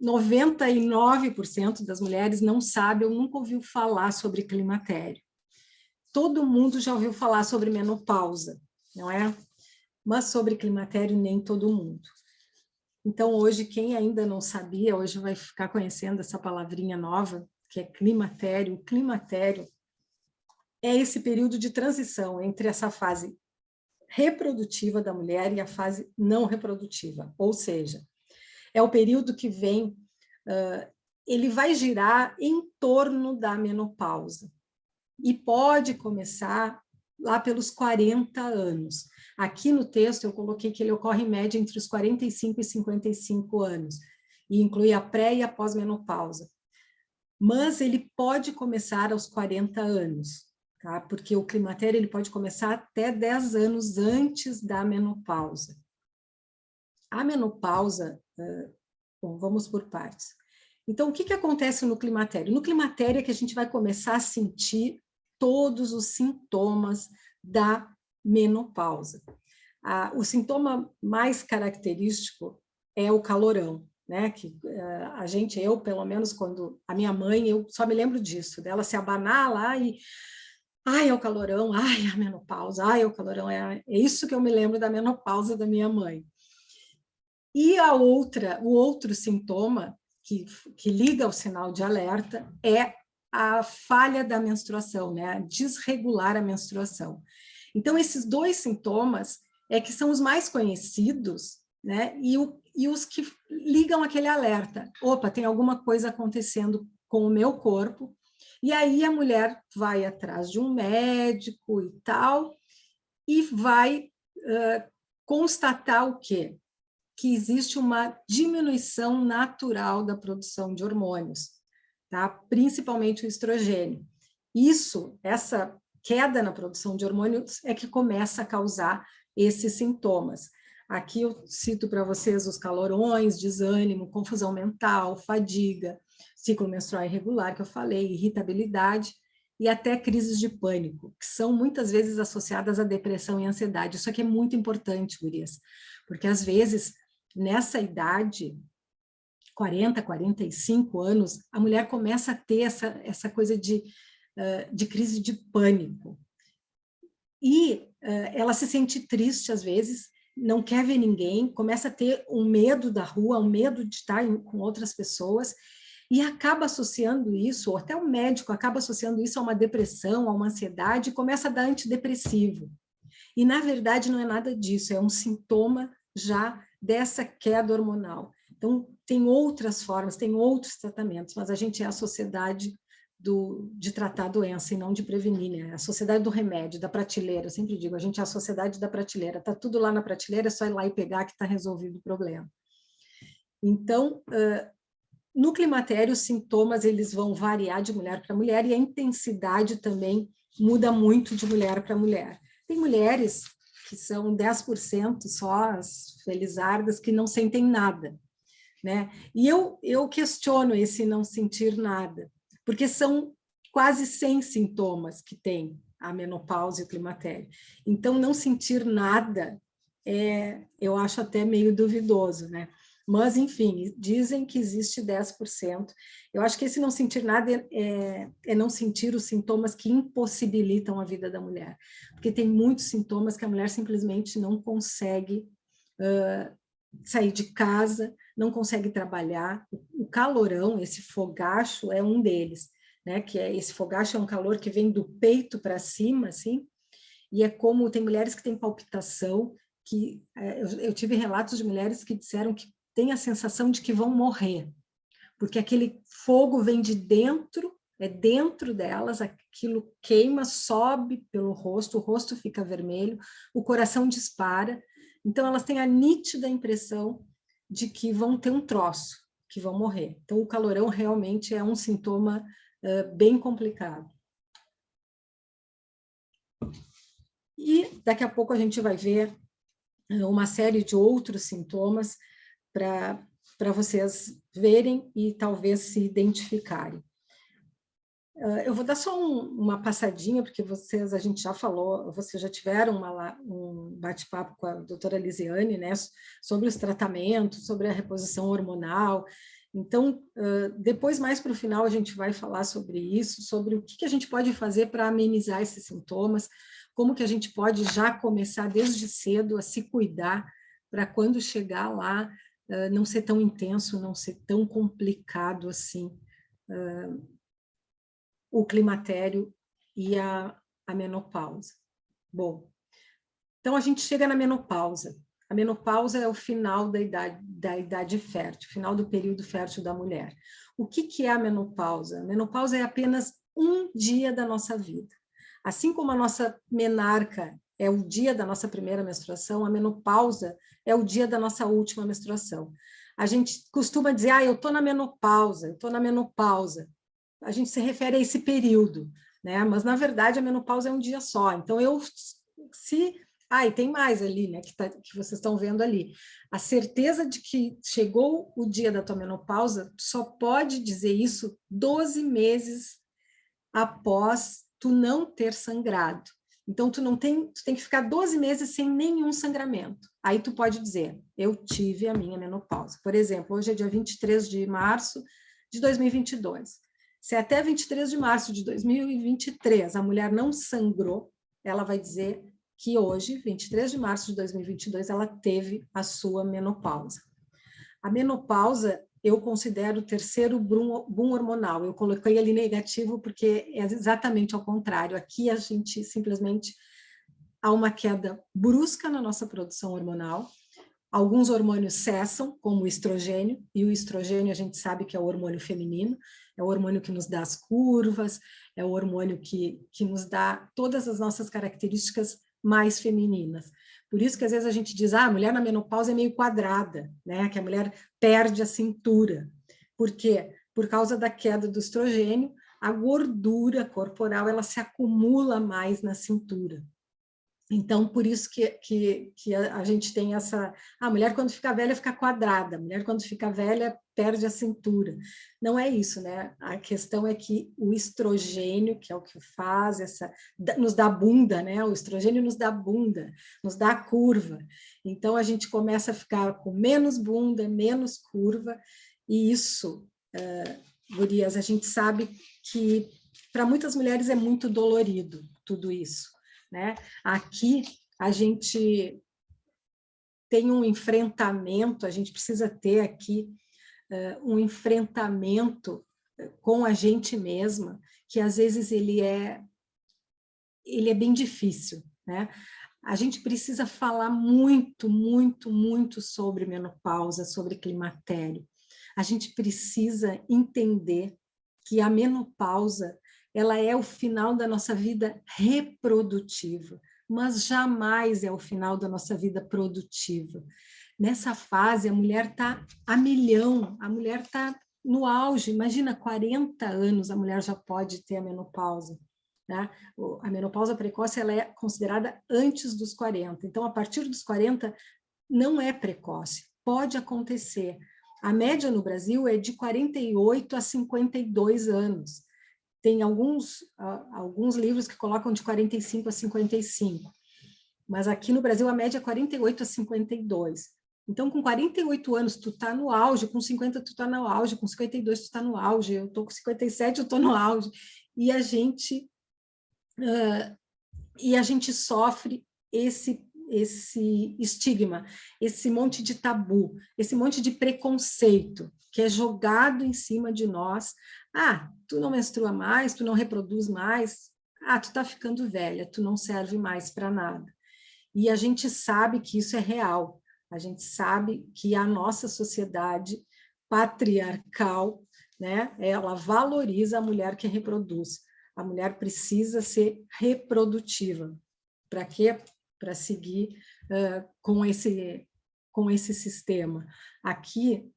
99% das mulheres não sabe ou nunca ouviu falar sobre climatério. Todo mundo já ouviu falar sobre menopausa, não é? Mas sobre climatério, nem todo mundo. Então, hoje, quem ainda não sabia, hoje vai ficar conhecendo essa palavrinha nova, que é climatério. O climatério é esse período de transição entre essa fase reprodutiva da mulher e a fase não reprodutiva. Ou seja, é o período que vem, ele vai girar em torno da menopausa. E pode começar lá pelos 40 anos. Aqui no texto eu coloquei que ele ocorre em média entre os 45 e 55 anos, e inclui a pré e a pós-menopausa. Mas ele pode começar aos 40 anos, tá? Porque o climatério ele pode começar até 10 anos antes da menopausa. A menopausa, bom, vamos por partes. Então, o que acontece no climatério? No climatério é que a gente vai começar a sentir todos os sintomas da menopausa. O sintoma mais característico é o calorão, né? Que a gente, eu pelo menos, quando a minha mãe, eu só me lembro disso, dela se abanar lá e ai, é o calorão, ai, a menopausa, ai, é o calorão, é isso que eu me lembro da menopausa da minha mãe. E o outro sintoma que liga ao sinal de alerta é a falha da menstruação, né? Desregular a menstruação. Então, esses dois sintomas é que são os mais conhecidos, né? E os que ligam aquele alerta. Opa, tem alguma coisa acontecendo com o meu corpo. E aí a mulher vai atrás de um médico e tal, e vai constatar o quê? Que existe uma diminuição natural da produção de hormônios, tá? Principalmente o estrogênio. Essa queda na produção de hormônios é que começa a causar esses sintomas. Aqui eu cito para vocês os calorões, desânimo, confusão mental, fadiga, ciclo menstrual irregular, que eu falei, irritabilidade e até crises de pânico, que são muitas vezes associadas à depressão e ansiedade. Isso aqui é muito importante, gurias, porque às vezes, nessa idade, 40, 45 anos, a mulher começa a ter essa coisa de crise de pânico. E ela se sente triste às vezes, não quer ver ninguém, começa a ter um medo da rua, um medo de estar com outras pessoas, e acaba associando isso, ou até o médico acaba associando isso a uma depressão, a uma ansiedade, e começa a dar antidepressivo. E, na verdade, não é nada disso, é um sintoma já dessa queda hormonal. Então, tem outras formas, tem outros tratamentos, mas a gente é a sociedade de tratar a doença e não de prevenir, né? A sociedade do remédio, da prateleira, eu sempre digo, a gente é a sociedade da prateleira, está tudo lá na prateleira, é só ir lá e pegar que está resolvido o problema. Então, no climatério, os sintomas eles vão variar de mulher para mulher e a intensidade também muda muito de mulher para mulher. Tem mulheres que são 10% só, as felizardas, que não sentem nada, né? E eu questiono esse não sentir nada, porque são quase 100 sintomas que tem a menopausa e o climatério. Então, não sentir nada, eu acho até meio duvidoso, né? Mas, enfim, dizem que existe 10%. Eu acho que esse não sentir nada é não sentir os sintomas que impossibilitam a vida da mulher. Porque tem muitos sintomas que a mulher simplesmente não consegue sair de casa, não consegue trabalhar. O calorão, esse fogacho, é um deles, né? Que esse fogacho é um calor que vem do peito para cima, assim, e é como tem mulheres que têm palpitação, que eu tive relatos de mulheres que disseram que tem a sensação de que vão morrer, porque aquele fogo vem de dentro, é dentro delas, aquilo queima, sobe pelo rosto, o rosto fica vermelho, o coração dispara, então elas têm a nítida impressão de que vão ter um troço, que vão morrer. Então o calorão realmente é um sintoma bem complicado. E daqui a pouco a gente vai ver uma série de outros sintomas para vocês verem e talvez se identificarem. Eu vou dar só uma passadinha, porque a gente já falou, vocês já tiveram um bate-papo com a doutora Lisiane, né, sobre os tratamentos, sobre a reposição hormonal. Então, depois, mais para o final, a gente vai falar sobre isso, sobre o que a gente pode fazer para amenizar esses sintomas, como que a gente pode já começar desde cedo a se cuidar, para quando chegar lá, não ser tão intenso, não ser tão complicado assim, o climatério e a menopausa. Bom, então a gente chega na menopausa. A menopausa é o final da idade fértil, final do período fértil da mulher. O que é a menopausa? A menopausa é apenas um dia da nossa vida. Assim como a nossa menarca é o dia da nossa primeira menstruação, a menopausa é o dia da nossa última menstruação. A gente costuma dizer, eu estou na menopausa, eu estou na menopausa. A gente se refere a esse período, né? Mas, na verdade, a menopausa é um dia só. Então, e tem mais ali, né? Que vocês estão vendo ali. A certeza de que chegou o dia da tua menopausa só pode dizer isso 12 meses após tu não ter sangrado. Então, tu tem que ficar 12 meses sem nenhum sangramento. Aí tu pode dizer, eu tive a minha menopausa. Por exemplo, hoje é dia 23 de março de 2022. Se até 23 de março de 2023 a mulher não sangrou, ela vai dizer que hoje, 23 de março de 2022, ela teve a sua menopausa. A menopausa eu considero o terceiro boom hormonal. Eu coloquei ali negativo porque é exatamente ao contrário. Aqui a gente simplesmente há uma queda brusca na nossa produção hormonal. Alguns hormônios cessam, como o estrogênio, e o estrogênio a gente sabe que é o hormônio feminino, é o hormônio que nos dá as curvas, é o hormônio que nos dá todas as nossas características mais femininas. Por isso que às vezes a gente diz, a mulher na menopausa é meio quadrada, né? Que a mulher perde a cintura. Por quê? Por causa da queda do estrogênio, a gordura corporal ela se acumula mais na cintura. Então, por isso que a gente tem essa... A mulher, quando fica velha, fica quadrada. A mulher, quando fica velha, perde a cintura. Não é isso, né? A questão é que o estrogênio, que é o que faz nos dá bunda, né? O estrogênio nos dá bunda, nos dá curva. Então, a gente começa a ficar com menos bunda, menos curva. E isso, gurias, a gente sabe que para muitas mulheres é muito dolorido tudo isso. Né? Aqui a gente tem um enfrentamento, a gente precisa ter aqui um enfrentamento com a gente mesma, que às vezes ele é bem difícil, né? A gente precisa falar muito, muito, muito sobre menopausa, sobre climatério. A gente precisa entender que a menopausa ela é o final da nossa vida reprodutiva, mas jamais é o final da nossa vida produtiva. Nessa fase, a mulher está a milhão, a mulher está no auge. Imagina, 40 anos a mulher já pode ter a menopausa. Né? A menopausa precoce ela é considerada antes dos 40. Então, a partir dos 40, não é precoce, pode acontecer. A média no Brasil é de 48 a 52 anos. Tem alguns livros que colocam de 45 a 55, mas aqui no Brasil a média é 48 a 52. Então, com 48 anos, tu tá no auge, com 50 tu tá no auge, com 52 tu tá no auge, eu tô com 57, eu tô no auge. E a gente sofre esse estigma, esse monte de tabu, esse monte de preconceito que é jogado em cima de nós. Tu não menstrua mais, tu não reproduz mais, tu tá ficando velha, tu não serve mais para nada. E a gente sabe que isso é real, a gente sabe que a nossa sociedade patriarcal, né, ela valoriza a mulher que reproduz. A mulher precisa ser reprodutiva. Para quê? Para seguir com esse sistema. Aqui,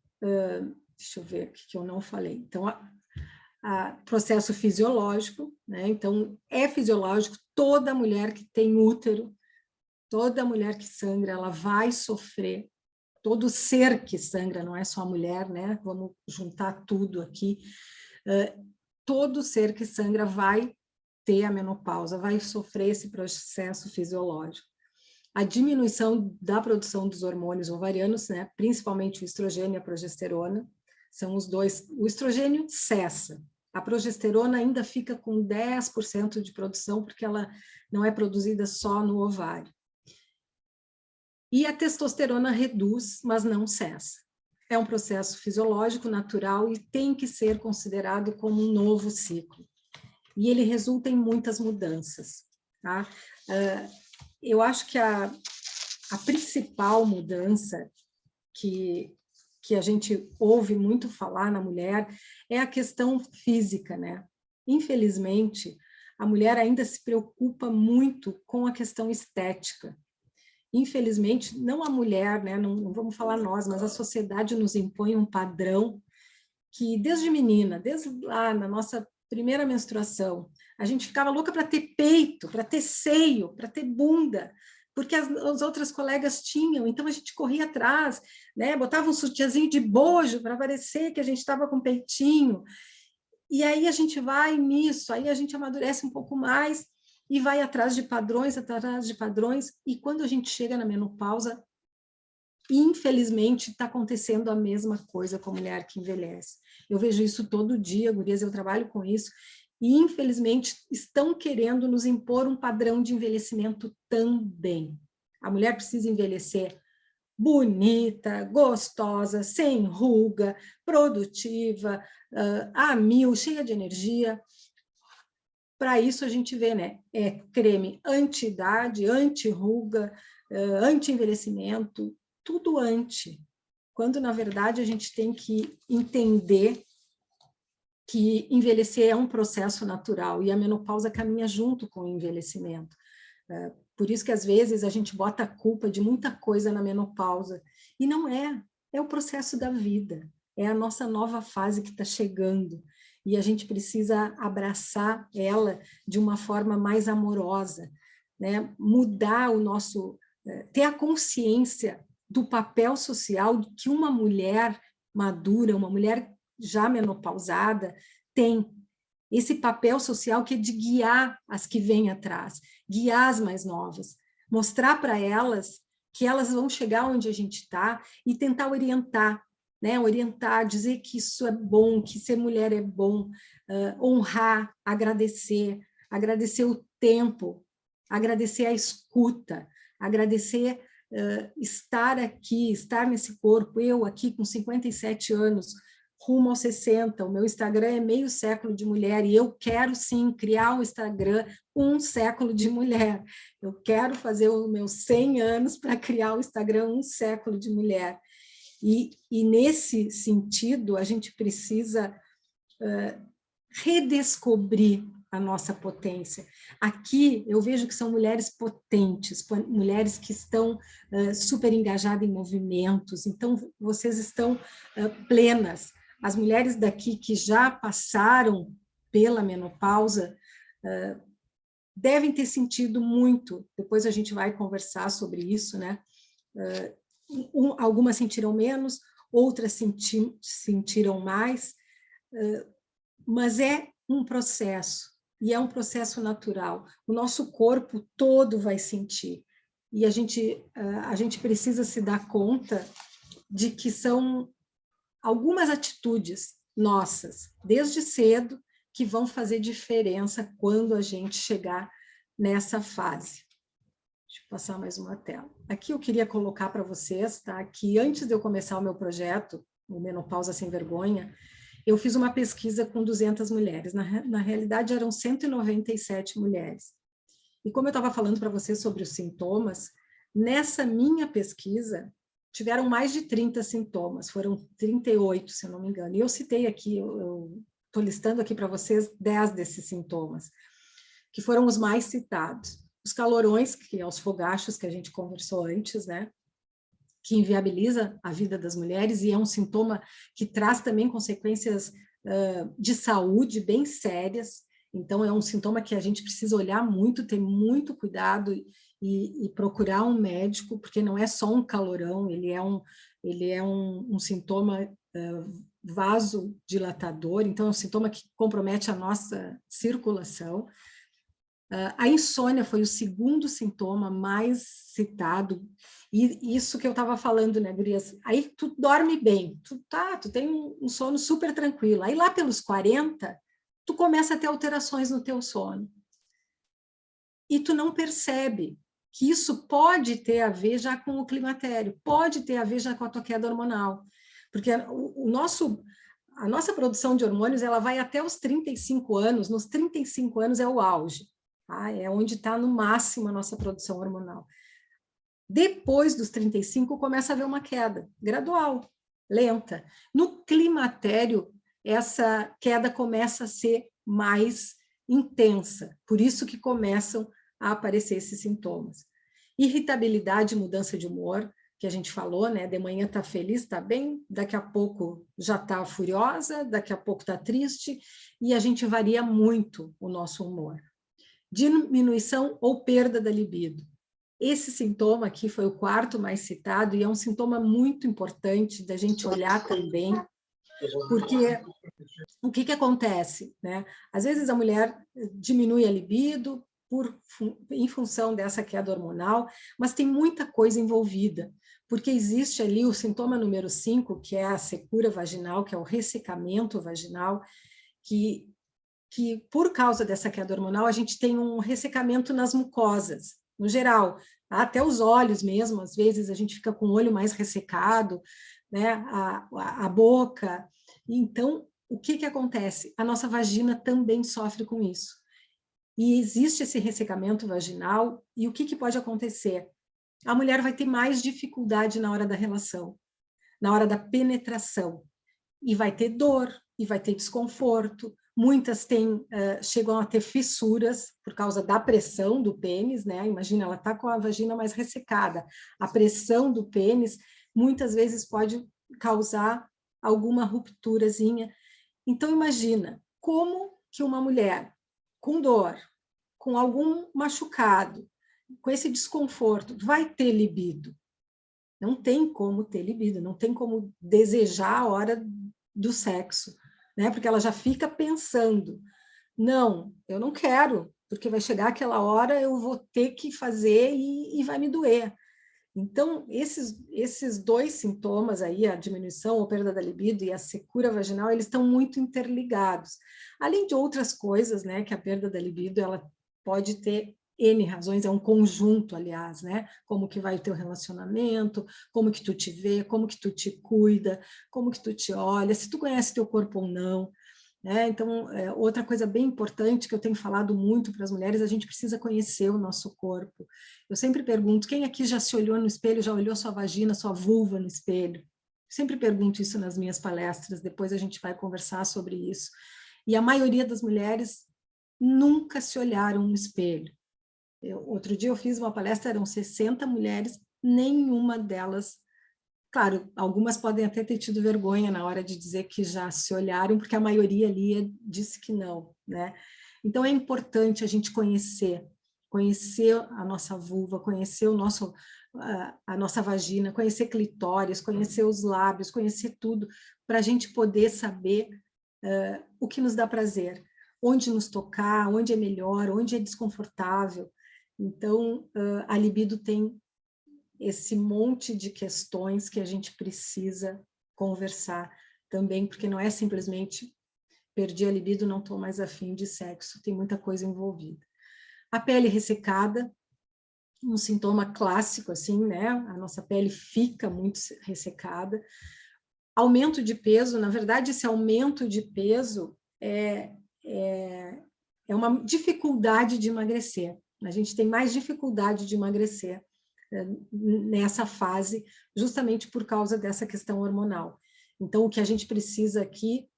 deixa eu ver o que eu não falei. Então, processo fisiológico, né? Então, é fisiológico, toda mulher que tem útero Toda mulher que sangra, ela vai sofrer, todo ser que sangra, não é só a mulher, né? Vamos juntar tudo aqui. Todo ser que sangra vai ter a menopausa, vai sofrer esse processo fisiológico. A diminuição da produção dos hormônios ovarianos, né? Principalmente o estrogênio e a progesterona, são os dois. O estrogênio cessa, a progesterona ainda fica com 10% de produção, porque ela não é produzida só no ovário. E a testosterona reduz, mas não cessa. É um processo fisiológico, natural, e tem que ser considerado como um novo ciclo. E ele resulta em muitas mudanças. Tá? Eu acho que a principal mudança que a gente ouve muito falar na mulher é a questão física, né? Infelizmente, a mulher ainda se preocupa muito com a questão estética. Infelizmente, não a mulher, né? Não vamos falar nós, mas a sociedade nos impõe um padrão que desde menina, desde lá na nossa primeira menstruação, a gente ficava louca para ter peito, para ter seio, para ter bunda, porque as outras colegas tinham, então a gente corria atrás, né? Botava um sutiãzinho de bojo para parecer que a gente estava com peitinho, e aí a gente vai nisso, aí a gente amadurece um pouco mais e vai atrás de padrões, e quando a gente chega na menopausa, infelizmente está acontecendo a mesma coisa com a mulher que envelhece. Eu vejo isso todo dia, gurias, eu trabalho com isso, e infelizmente estão querendo nos impor um padrão de envelhecimento também. A mulher precisa envelhecer bonita, gostosa, sem ruga, produtiva, a mil, cheia de energia. Para isso a gente vê, né? É creme anti-idade, anti-ruga, anti-envelhecimento, tudo anti. Quando, na verdade, a gente tem que entender que envelhecer é um processo natural e a menopausa caminha junto com o envelhecimento. Por isso que, às vezes, a gente bota a culpa de muita coisa na menopausa. E não é. É o processo da vida. É a nossa nova fase que está chegando. E a gente precisa abraçar ela de uma forma mais amorosa, né? Mudar o nosso... ter a consciência do papel social que uma mulher madura, uma mulher já menopausada, tem. Esse papel social que é de guiar as que vêm atrás, guiar as mais novas, mostrar para elas que elas vão chegar onde a gente está e tentar orientar, né? Orientar, dizer que isso é bom, que ser mulher é bom, honrar, agradecer o tempo, agradecer a escuta, agradecer estar aqui, estar nesse corpo, eu aqui com 57 anos, rumo aos 60, o meu Instagram é meio século de mulher, e eu quero sim criar um Instagram um século de mulher, eu quero fazer os meus 100 anos para criar o Instagram um século de mulher, e nesse sentido a gente precisa redescobrir a nossa potência. Aqui eu vejo que são mulheres potentes, mulheres que estão super engajadas em movimentos, então vocês estão plenas. As mulheres daqui que já passaram pela menopausa devem ter sentido muito, depois a gente vai conversar sobre isso, né? Algumas sentiram menos, outras sentiram mais, mas é um processo, e é um processo natural. O nosso corpo todo vai sentir, e a gente precisa se dar conta de que são algumas atitudes nossas, desde cedo, que vão fazer diferença quando a gente chegar nessa fase. Deixa eu passar mais uma tela. Aqui eu queria colocar para vocês, tá? Que antes de eu começar o meu projeto, o Menopausa Sem Vergonha, eu fiz uma pesquisa com 200 mulheres. Na realidade, eram 197 mulheres. E como eu estava falando para vocês sobre os sintomas, nessa minha pesquisa, tiveram mais de 30 sintomas, foram 38, se eu não me engano. E eu citei aqui, eu estou listando aqui para vocês 10 desses sintomas, que foram os mais citados. Os calorões, que é os fogachos que a gente conversou antes, né? Que inviabiliza a vida das mulheres e é um sintoma que traz também consequências de saúde bem sérias. Então, é um sintoma que a gente precisa olhar muito, ter muito cuidado e procurar um médico, porque não é só um calorão, ele é um sintoma vasodilatador, então é um sintoma que compromete a nossa circulação. A insônia foi o segundo sintoma mais citado, e isso que eu estava falando, né, gurias? Aí tu dorme bem, tu tem um sono super tranquilo, aí lá pelos 40, tu começa a ter alterações no teu sono. E tu não percebe que isso pode ter a ver já com o climatério, pode ter a ver já com a tua queda hormonal, porque a nossa produção de hormônios ela vai até os 35 anos, nos 35 anos é o auge. É onde está no máximo a nossa produção hormonal. Depois dos 35, começa a haver uma queda gradual, lenta. No climatério, essa queda começa a ser mais intensa, por isso que começam a aparecer esses sintomas. Irritabilidade, mudança de humor, que a gente falou, né? De manhã está feliz, está bem, daqui a pouco já está furiosa, daqui a pouco está triste, e a gente varia muito o nosso humor. Diminuição ou perda da libido. Esse sintoma aqui foi o quarto mais citado e é um sintoma muito importante da gente olhar também, porque o que acontece, né? Às vezes a mulher diminui a libido em função dessa queda hormonal, mas tem muita coisa envolvida, porque existe ali o sintoma número 5, que é a secura vaginal, que é o ressecamento vaginal, que por causa dessa queda hormonal, a gente tem um ressecamento nas mucosas, no geral, até os olhos mesmo, às vezes a gente fica com o olho mais ressecado, né? A boca. Então, o que acontece? A nossa vagina também sofre com isso. E existe esse ressecamento vaginal, e o que pode acontecer? A mulher vai ter mais dificuldade na hora da relação, na hora da penetração, e vai ter dor, e vai ter desconforto. Muitas chegam a ter fissuras por causa da pressão do pênis, né? Imagina, ela está com a vagina mais ressecada. A pressão do pênis muitas vezes pode causar alguma rupturazinha. Então, imagina, como que uma mulher com dor, com algum machucado, com esse desconforto, vai ter libido? Não tem como ter libido, não tem como desejar a hora do sexo, né? Porque ela já fica pensando, não, eu não quero, porque vai chegar aquela hora, eu vou ter que fazer e vai me doer. Então, esses dois sintomas aí, a diminuição ou perda da libido e a secura vaginal, eles estão muito interligados. Além de outras coisas, né, que a perda da libido, ela pode ter N razões, é um conjunto, aliás, né? Como que vai o teu relacionamento, como que tu te vê, como que tu te cuida, como que tu te olha, se tu conhece teu corpo ou não, né? Então, outra coisa bem importante que eu tenho falado muito para as mulheres, a gente precisa conhecer o nosso corpo. Eu sempre pergunto, quem aqui já se olhou no espelho, já olhou sua vagina, sua vulva no espelho? Eu sempre pergunto isso nas minhas palestras, depois a gente vai conversar sobre isso. E a maioria das mulheres nunca se olharam no espelho. Outro dia eu fiz uma palestra, eram 60 mulheres, nenhuma delas, claro, algumas podem até ter tido vergonha na hora de dizer que já se olharam, porque a maioria ali disse que não, né? Então é importante a gente conhecer a nossa vulva, conhecer a nossa vagina, conhecer clitóris, conhecer os lábios, conhecer tudo, para a gente poder saber o que nos dá prazer, onde nos tocar, onde é melhor, onde é desconfortável. Então, a libido tem esse monte de questões que a gente precisa conversar também, porque não é simplesmente perdi a libido, não estou mais afim de sexo, tem muita coisa envolvida. A pele ressecada, um sintoma clássico, assim, né? A nossa pele fica muito ressecada. Aumento de peso, na verdade, esse aumento de peso é uma dificuldade de emagrecer. A gente tem mais dificuldade de emagrecer nessa fase, justamente por causa dessa questão hormonal. Então, o que a gente precisa aqui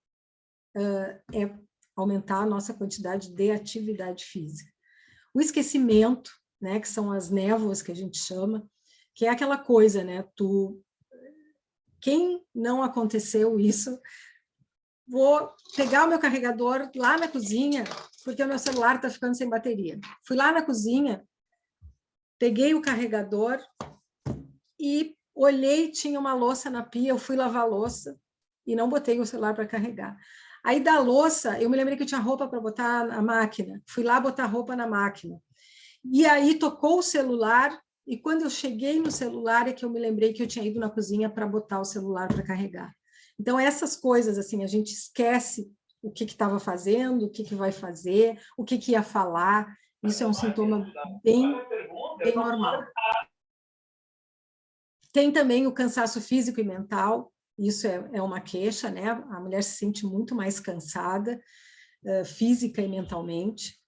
é aumentar a nossa quantidade de atividade física. O esquecimento, né, que são as névoas que a gente chama, que é aquela coisa, né, quem não aconteceu isso, vou pegar o meu carregador lá na cozinha, porque o meu celular está ficando sem bateria. Fui lá na cozinha, peguei o carregador e olhei, tinha uma louça na pia, eu fui lavar a louça e não botei o celular para carregar. Aí da louça, eu me lembrei que eu tinha roupa para botar na máquina, fui lá botar roupa na máquina. E aí tocou o celular, e quando eu cheguei no celular é que eu me lembrei que eu tinha ido na cozinha para botar o celular para carregar. Então, essas coisas, assim, a gente esquece o que estava fazendo, o que vai fazer, o que ia falar. Isso é um sintoma bem normal. Tem também o cansaço físico e mental, isso é uma queixa, né? A mulher se sente muito mais cansada, física e mentalmente.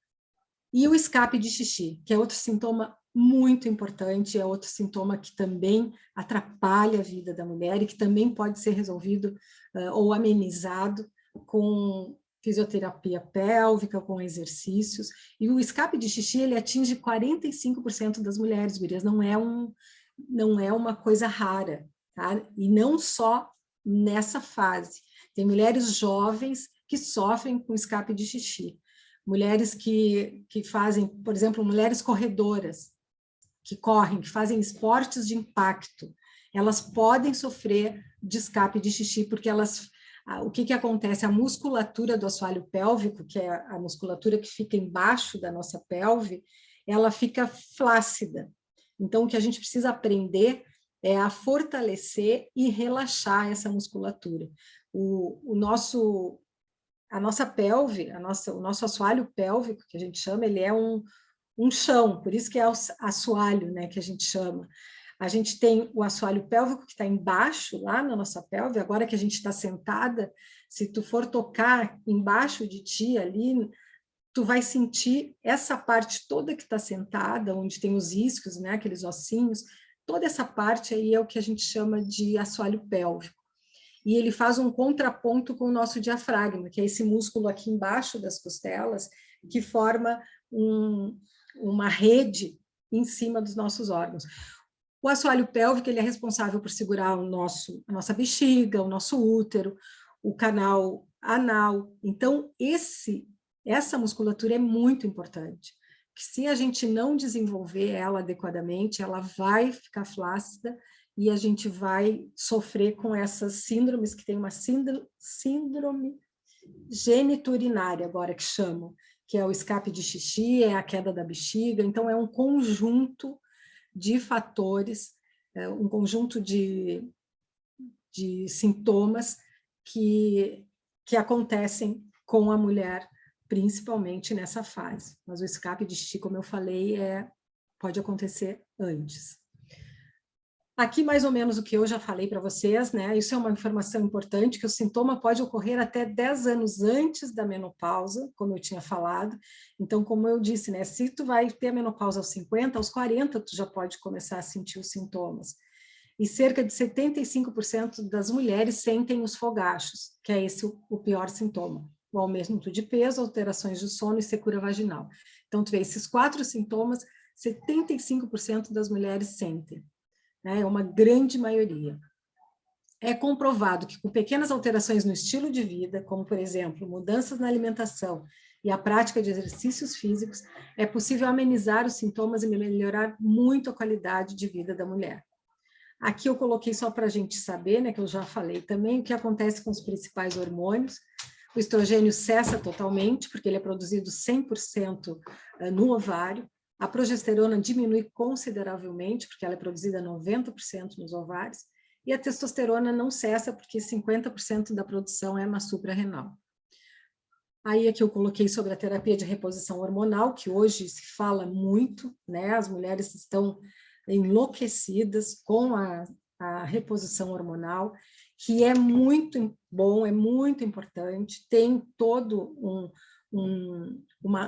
E o escape de xixi, que é outro sintoma muito importante, é outro sintoma que também atrapalha a vida da mulher e que também pode ser resolvido ou amenizado com fisioterapia pélvica, com exercícios. E o escape de xixi, ele atinge 45% das mulheres, gurias, não é uma coisa rara, tá? E não só nessa fase. Tem mulheres jovens que sofrem com escape de xixi. Mulheres que fazem, por exemplo, mulheres corredoras, que correm, que fazem esportes de impacto, elas podem sofrer de escape de xixi, porque o que acontece? A musculatura do assoalho pélvico, que é a musculatura que fica embaixo da nossa pelve, ela fica flácida. Então, o que a gente precisa aprender é a fortalecer e relaxar essa musculatura. A nossa pelve, o nosso assoalho pélvico, que a gente chama, ele é um chão, por isso que é o assoalho, né, que a gente chama. A gente tem o assoalho pélvico que está embaixo, lá na nossa pelve, agora que a gente está sentada, se tu for tocar embaixo de ti ali, tu vai sentir essa parte toda que está sentada, onde tem os isquios, né, aqueles ossinhos, toda essa parte aí é o que a gente chama de assoalho pélvico. E ele faz um contraponto com o nosso diafragma, que é esse músculo aqui embaixo das costelas, que forma uma rede em cima dos nossos órgãos. O assoalho pélvico, ele é responsável por segurar a nossa bexiga, o nosso útero, o canal anal. Então, essa musculatura é muito importante. Que se a gente não desenvolver ela adequadamente, ela vai ficar flácida e a gente vai sofrer com essas síndromes, que tem uma síndrome geniturinária, agora que chamam, que é o escape de xixi, é a queda da bexiga. Então, é um conjunto de fatores, um conjunto de sintomas que acontecem com a mulher, principalmente nessa fase. Mas o escape de xixi, como eu falei, pode acontecer antes. Aqui, mais ou menos, o que eu já falei para vocês, né? Isso é uma informação importante, que o sintoma pode ocorrer até 10 anos antes da menopausa, como eu tinha falado. Então, como eu disse, né? Se tu vai ter a menopausa aos 50, aos 40, tu já pode começar a sentir os sintomas. E cerca de 75% das mulheres sentem os fogachos, que é esse o pior sintoma. O aumento de peso, alterações de sono e secura vaginal. Então, tu vê, esses 4 sintomas, 75% das mulheres sentem. É uma grande maioria. É comprovado que com pequenas alterações no estilo de vida, como, por exemplo, mudanças na alimentação e a prática de exercícios físicos, é possível amenizar os sintomas e melhorar muito a qualidade de vida da mulher. Aqui eu coloquei só para a gente saber, né, que eu já falei também, o que acontece com os principais hormônios. O estrogênio cessa totalmente, porque ele é produzido 100% no ovário. A progesterona diminui consideravelmente, porque ela é produzida 90% nos ovários, e a testosterona não cessa, porque 50% da produção é na suprarrenal. Aí aqui eu coloquei sobre a terapia de reposição hormonal, que hoje se fala muito, né? As mulheres estão enlouquecidas com a reposição hormonal, que é muito bom, é muito importante, tem todo um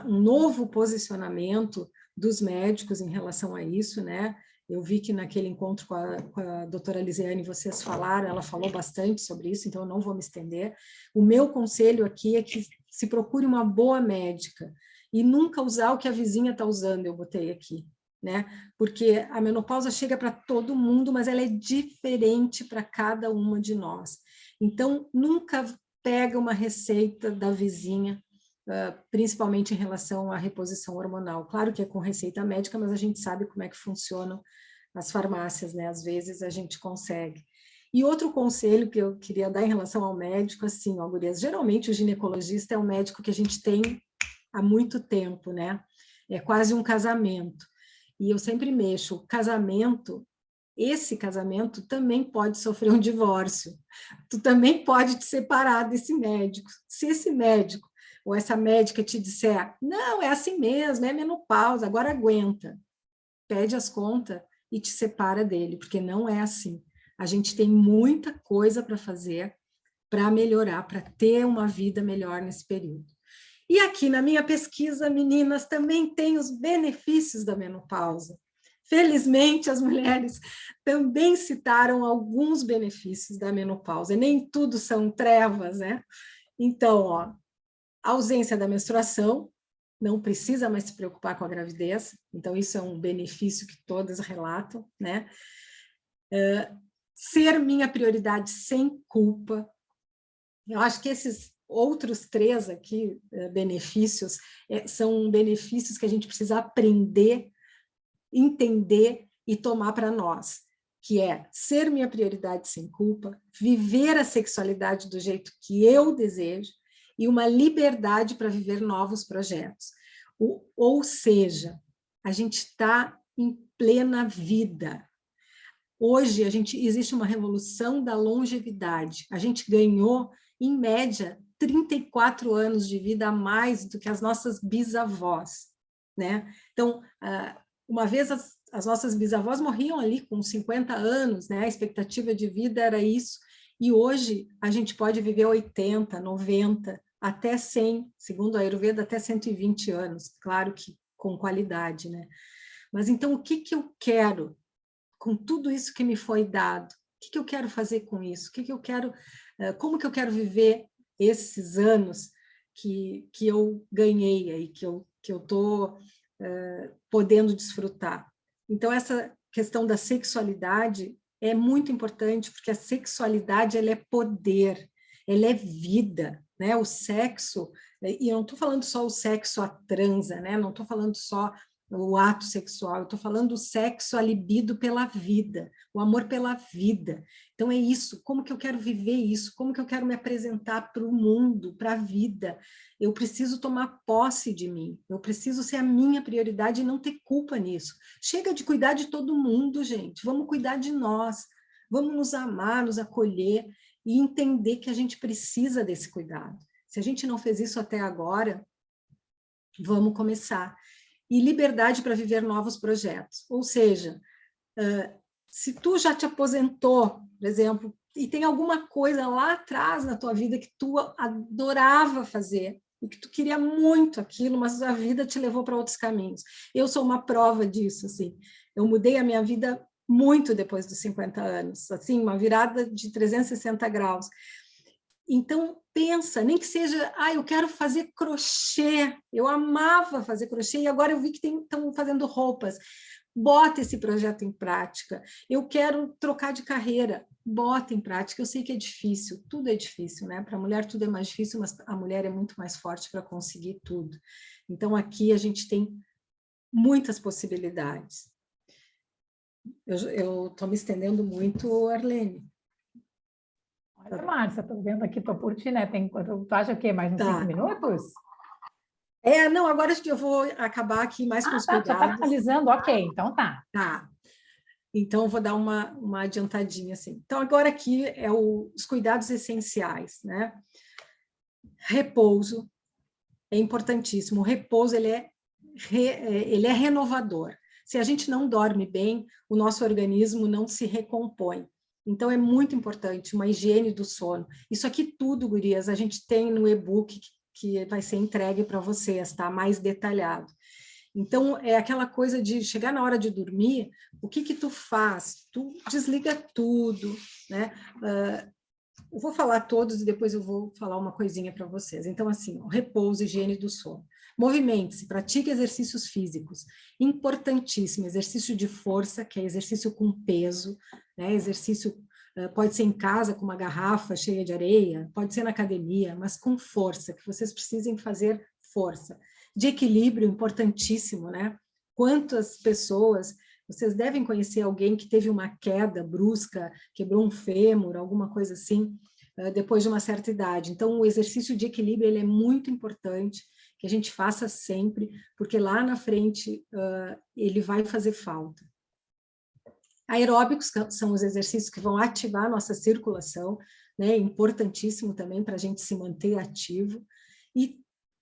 novo posicionamento dos médicos em relação a isso, né? Eu vi que naquele encontro com a doutora Lisiane vocês falaram, ela falou bastante sobre isso, então eu não vou me estender. O meu conselho aqui é que se procure uma boa médica e nunca usar o que a vizinha está usando, eu botei aqui, né? Porque a menopausa chega para todo mundo, mas ela é diferente para cada uma de nós. Então, nunca pega uma receita da vizinha principalmente em relação à reposição hormonal. Claro que é com receita médica, mas a gente sabe como é que funcionam as farmácias, né? Às vezes a gente consegue. E outro conselho que eu queria dar em relação ao médico, assim, ó, gurias, geralmente o ginecologista é um médico que a gente tem há muito tempo, né? É quase um casamento. E eu sempre mexo, o casamento, esse casamento também pode sofrer um divórcio. Tu também pode te separar desse médico. Se esse médico ou essa médica te disser, não, é assim mesmo, é menopausa, agora aguenta. Pede as contas e te separa dele, porque não é assim. A gente tem muita coisa para fazer para melhorar, para ter uma vida melhor nesse período. E aqui na minha pesquisa, meninas, também tem os benefícios da menopausa. Felizmente, as mulheres também citaram alguns benefícios da menopausa, nem tudo são trevas, né? Então, ó, ausência da menstruação, não precisa mais se preocupar com a gravidez, então isso é um benefício que todas relatam, né? Ser minha prioridade sem culpa. Eu acho que esses outros 3 aqui, benefícios, são benefícios que a gente precisa aprender, entender e tomar para nós, que é ser minha prioridade sem culpa, viver a sexualidade do jeito que eu desejo e uma liberdade para viver novos projetos. Ou seja, a gente está em plena vida. Hoje, existe uma revolução da longevidade. A gente ganhou, em média, 34 anos de vida a mais do que as nossas bisavós, né? Então, uma vez as nossas bisavós morriam ali com 50 anos, né? A expectativa de vida era isso, e hoje a gente pode viver 80, 90, até 100, segundo a Ayurveda, até 120 anos, claro que com qualidade, né? Mas então, o que eu quero com tudo isso que me foi dado? O que eu quero fazer com isso? Como que eu quero viver esses anos que eu ganhei aí, que eu estou podendo desfrutar? Então, essa questão da sexualidade é muito importante, porque a sexualidade ela é poder, ela é vida, né? O sexo, e eu não estou falando só o sexo a transa, né? Não estou falando só o ato sexual, eu estou falando o sexo, a libido pela vida, o amor pela vida. Então é isso, como que eu quero viver isso, como que eu quero me apresentar para o mundo, para a vida. Eu preciso tomar posse de mim, eu preciso ser a minha prioridade e não ter culpa nisso. Chega de cuidar de todo mundo, gente, vamos cuidar de nós, vamos nos amar, nos acolher e entender que a gente precisa desse cuidado. Se a gente não fez isso até agora, vamos começar. E liberdade para viver novos projetos. Ou seja, se tu já te aposentou, por exemplo, e tem alguma coisa lá atrás na tua vida que tu adorava fazer, e que tu queria muito aquilo, mas a vida te levou para outros caminhos. Eu sou uma prova disso, assim. Eu mudei a minha vida muito depois dos 50 anos, assim, uma virada de 360 graus. Então, pensa, nem que seja, eu quero fazer crochê, eu amava fazer crochê e agora eu vi que estão fazendo roupas. Bota esse projeto em prática. Eu quero trocar de carreira, bota em prática. Eu sei que é difícil, tudo é difícil, né? Para a mulher tudo é mais difícil, mas a mulher é muito mais forte para conseguir tudo. Então, aqui a gente tem muitas possibilidades. Eu estou me estendendo muito, Arlene. Olha, Márcia, estou vendo aqui, estou por ti, né? Tu acha o quê? Mais uns 5 minutos? Não, agora acho que eu vou acabar aqui mais com os cuidados. Já está finalizando? Ok, então tá. Tá. Então, eu vou dar uma adiantadinha, assim. Então, agora aqui é os cuidados essenciais, né? Repouso é importantíssimo. O repouso, ele é renovador. Se a gente não dorme bem, o nosso organismo não se recompõe. Então, é muito importante uma higiene do sono. Isso aqui tudo, gurias, a gente tem no e-book que vai ser entregue para vocês, tá? Mais detalhado. Então, é aquela coisa de chegar na hora de dormir, o que tu faz? Tu desliga tudo, né? Eu vou falar todos e depois eu vou falar uma coisinha para vocês. Então, assim, repouso, higiene do sono. Movimente-se, pratique exercícios físicos. Importantíssimo, exercício de força, que é exercício com peso, né? Exercício pode ser em casa com uma garrafa cheia de areia, pode ser na academia, mas com força, que vocês precisem fazer força. De equilíbrio, importantíssimo, né? Quantas pessoas, vocês devem conhecer alguém que teve uma queda brusca, quebrou um fêmur, alguma coisa assim, depois de uma certa idade. Então, o exercício de equilíbrio ele é muito importante, que a gente faça sempre, porque lá na frente ele vai fazer falta. Aeróbicos são os exercícios que vão ativar a nossa circulação, né? Importantíssimo também para a gente se manter ativo. E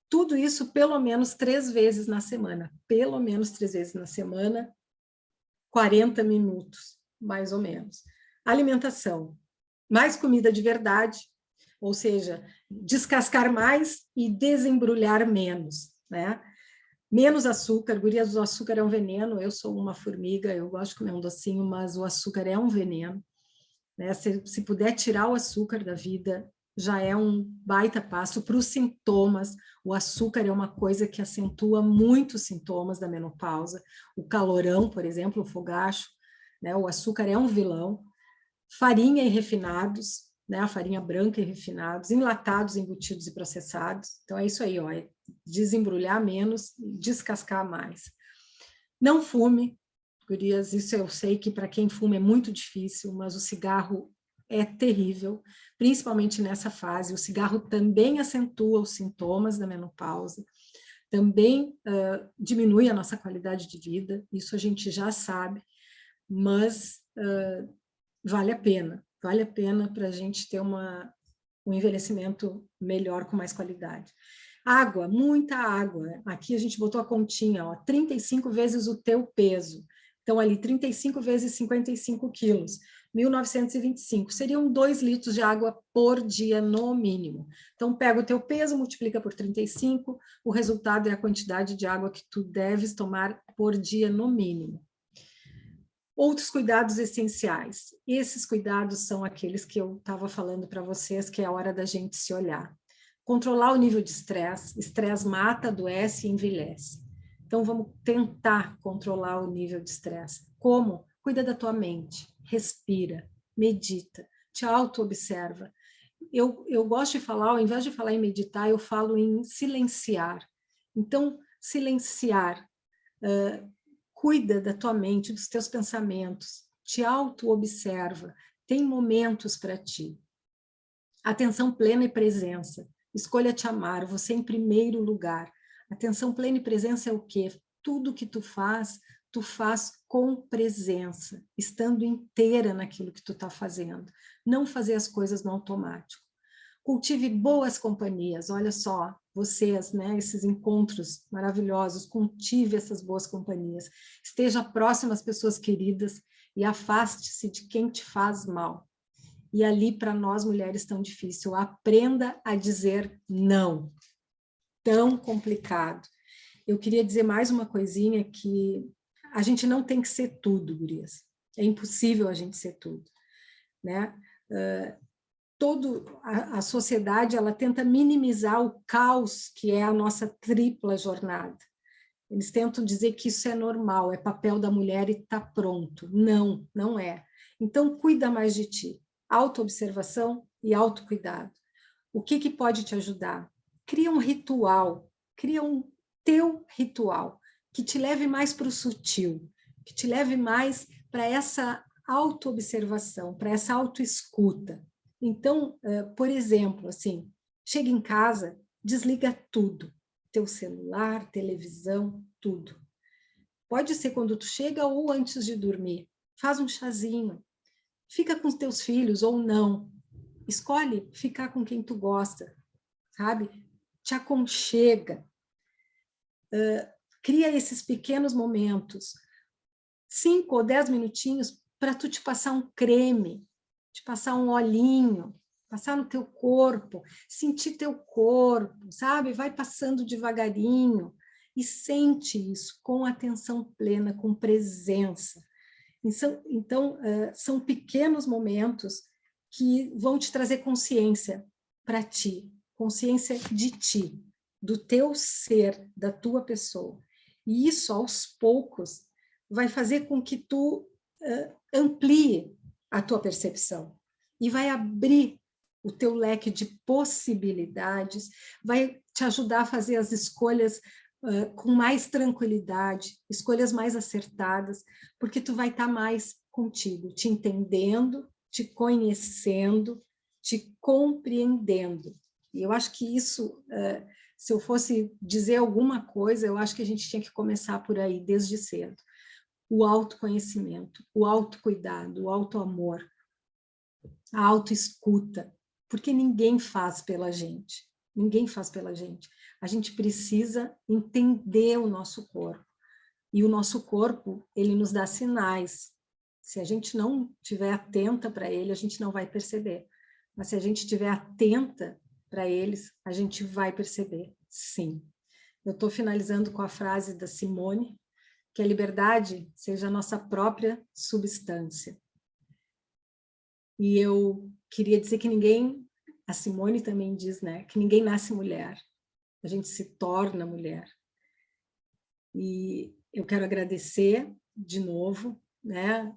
tudo isso pelo menos 3 vezes na semana. Pelo menos 3 vezes na semana, 40 minutos, mais ou menos. Alimentação. Mais comida de verdade, ou seja, descascar mais e desembrulhar menos, né? Menos açúcar, gurias, o açúcar é um veneno, eu sou uma formiga, eu gosto de comer um docinho, mas o açúcar é um veneno, né? Se puder tirar o açúcar da vida, já é um baita passo. Para os sintomas, o açúcar é uma coisa que acentua muitos sintomas da menopausa, o calorão, por exemplo, o fogacho, né? O açúcar é um vilão. Farinha e refinados, né? A farinha branca e refinados, enlatados, embutidos e processados. Então é isso aí, ó, é desembrulhar menos, descascar mais. Não fume, gurias, isso eu sei que para quem fuma é muito difícil, mas o cigarro é terrível, principalmente nessa fase. O cigarro também acentua os sintomas da menopausa, também diminui a nossa qualidade de vida, isso a gente já sabe, mas vale a pena para a gente ter um envelhecimento melhor, com mais qualidade. Água, muita água. Aqui a gente botou a continha, ó, 35 vezes o teu peso. Então, ali, 35 vezes 55 quilos, 1.925. Seriam 2 litros de água por dia, no mínimo. Então, pega o teu peso, multiplica por 35, o resultado é a quantidade de água que tu deves tomar por dia, no mínimo. Outros cuidados essenciais. Esses cuidados são aqueles que eu estava falando para vocês, que é a hora da gente se olhar. Controlar o nível de estresse. Estresse mata, adoece e envelhece. Então, vamos tentar controlar o nível de estresse. Como? Cuida da tua mente, respira, medita, te auto-observa. Eu gosto de falar, ao invés de falar em meditar, eu falo em silenciar. Então, silenciar, cuida da tua mente, dos teus pensamentos, te auto-observa, tem momentos para ti. Atenção plena e presença. Escolha te amar, você em primeiro lugar. Atenção plena e presença é o quê? Tudo que tu faz com presença, estando inteira naquilo que tu está fazendo. Não fazer as coisas no automático. Cultive boas companhias, olha só, vocês, né, esses encontros maravilhosos, cultive essas boas companhias. Esteja próximo às pessoas queridas e afaste-se de quem te faz mal. E ali, para nós mulheres, tão difícil. Aprenda a dizer não. Tão complicado. Eu queria dizer mais uma coisinha, que a gente não tem que ser tudo, gurias. É impossível a gente ser tudo, né? A sociedade, ela tenta minimizar o caos que é a nossa tripla jornada. Eles tentam dizer que isso é normal, é papel da mulher e está pronto. Não, não é. Então, cuida mais de ti. Autoobservação e autocuidado. O que pode te ajudar? Cria um ritual, cria um teu ritual, que te leve mais para o sutil, que te leve mais para essa autoobservação, para essa autoescuta. Então, por exemplo, assim, chega em casa, desliga tudo, teu celular, televisão, tudo. Pode ser quando tu chega ou antes de dormir. Faz um chazinho, fica com os teus filhos ou não. Escolhe ficar com quem tu gosta, sabe? Te aconchega. Cria esses pequenos momentos, 5 ou 10 minutinhos, para tu te passar um creme, te passar um olhinho, passar no teu corpo, sentir teu corpo, sabe? Vai passando devagarinho e sente isso com atenção plena, com presença. Então, são pequenos momentos que vão te trazer consciência para ti, consciência de ti, do teu ser, da tua pessoa. E isso, aos poucos, vai fazer com que tu amplie a tua percepção e vai abrir o teu leque de possibilidades, vai te ajudar a fazer as escolhas com mais tranquilidade, escolhas mais acertadas, porque tu vai estar mais contigo, te entendendo, te conhecendo, te compreendendo. E eu acho que isso, se eu fosse dizer alguma coisa, eu acho que a gente tinha que começar por aí, desde cedo. O autoconhecimento, o autocuidado, o autoamor, a autoescuta, porque ninguém faz pela gente. Ninguém faz pela gente. A gente precisa entender o nosso corpo. E o nosso corpo, ele nos dá sinais. Se a gente não estiver atenta para ele, a gente não vai perceber. Mas se a gente estiver atenta para eles, a gente vai perceber, sim. Eu estou finalizando com a frase da Simone, que a liberdade seja a nossa própria substância. E eu queria dizer que ninguém, a Simone também diz, né, que ninguém nasce mulher, a gente se torna mulher. E eu quero agradecer de novo, né,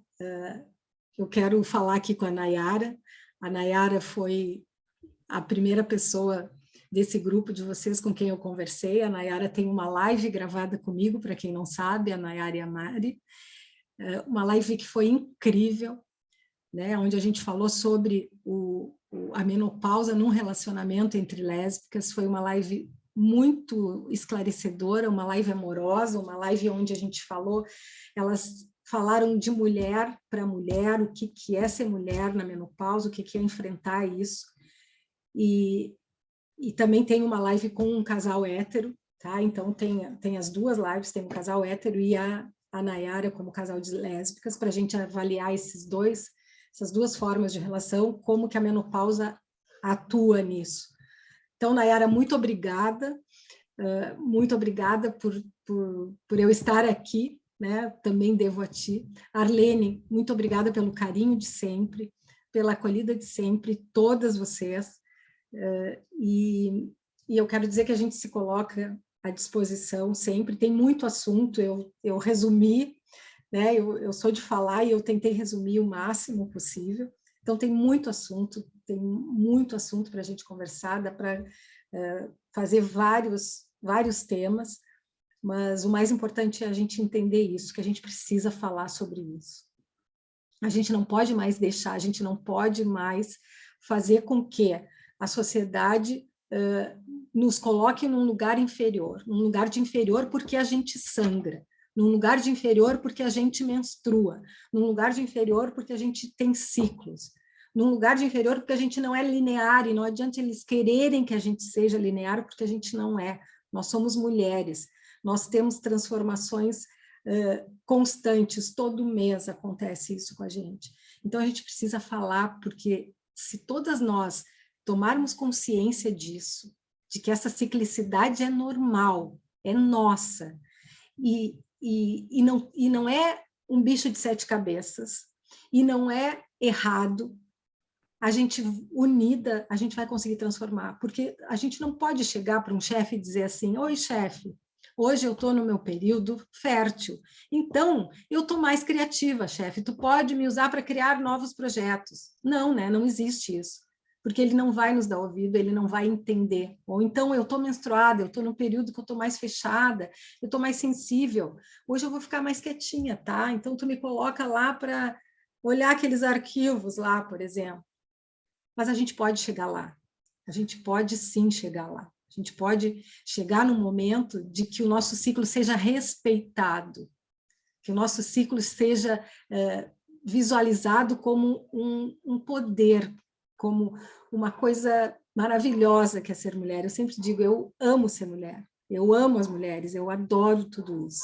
eu quero falar aqui com a Nayara foi a primeira pessoa desse grupo de vocês com quem eu conversei. A Nayara tem uma live gravada comigo, para quem não sabe, a Nayara e a Mari, uma live que foi incrível, né, onde a gente falou sobre a menopausa num relacionamento entre lésbicas. Foi uma live muito esclarecedora, uma live amorosa, uma live onde a gente falou, elas falaram de mulher para mulher, o que é ser mulher na menopausa, o que é enfrentar isso. E também tem uma live com um casal hétero, tá? Então tem as duas lives, tem um casal hétero e a Nayara como casal de lésbicas, para a gente avaliar essas duas formas de relação, como que a menopausa atua nisso. Então, Nayara, muito obrigada por eu estar aqui, né? Também devo a ti. Arlene, muito obrigada pelo carinho de sempre, pela acolhida de sempre, todas vocês. E eu quero dizer que a gente se coloca à disposição sempre. Tem muito assunto, eu resumi, né? Eu sou de falar e eu tentei resumir o máximo possível. Então, tem muito assunto para a gente conversar, dá para fazer vários temas, mas o mais importante é a gente entender isso, que a gente precisa falar sobre isso. A gente não pode mais deixar, a gente não pode mais fazer com que a sociedade nos coloque num lugar inferior, num lugar de inferior porque a gente sangra, num lugar de inferior porque a gente menstrua, num lugar de inferior porque a gente tem ciclos, num lugar de inferior porque a gente não é linear, e não adianta eles quererem que a gente seja linear, porque a gente não é. Nós somos mulheres, nós temos transformações constantes, todo mês acontece isso com a gente. Então a gente precisa falar, porque se todas nós tomarmos consciência disso, de que essa ciclicidade é normal, é nossa, e não é um bicho de 7 cabeças, e não é errado, a gente unida, a gente vai conseguir transformar, porque a gente não pode chegar para um chefe e dizer assim: oi, chefe, hoje eu estou no meu período fértil, então eu estou mais criativa, chefe, tu pode me usar para criar novos projetos. Não, né? Não existe isso, porque ele não vai nos dar ouvido, ele não vai entender. Ou então eu estou menstruada, eu estou no período que eu estou mais fechada, eu estou mais sensível, hoje eu vou ficar mais quietinha, tá? Então tu me coloca lá para olhar aqueles arquivos lá, por exemplo. Mas a gente pode chegar lá, a gente pode sim chegar lá. A gente pode chegar num momento de que o nosso ciclo seja respeitado, que o nosso ciclo seja visualizado como um poder, como uma coisa maravilhosa que é ser mulher. Eu sempre digo, eu amo ser mulher, eu amo as mulheres, eu adoro tudo isso.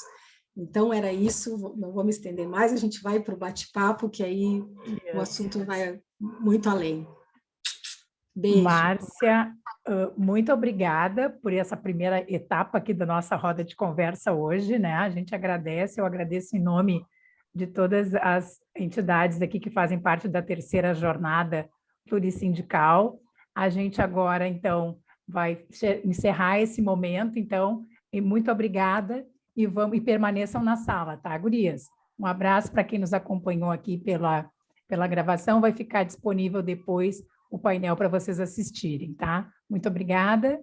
Então, era isso, não vou me estender mais, a gente vai para o bate-papo, que aí o assunto vai muito além. Beijo. Márcia, muito obrigada por essa primeira etapa aqui da nossa roda de conversa hoje, né? A gente agradece, eu agradeço em nome de todas as entidades aqui que fazem parte da terceira jornada plurissindical. A gente agora, então, vai encerrar esse momento, então, e muito obrigada, e permaneçam na sala, tá, gurias? Um abraço para quem nos acompanhou aqui pela gravação, vai ficar disponível depois o painel para vocês assistirem, tá? Muito obrigada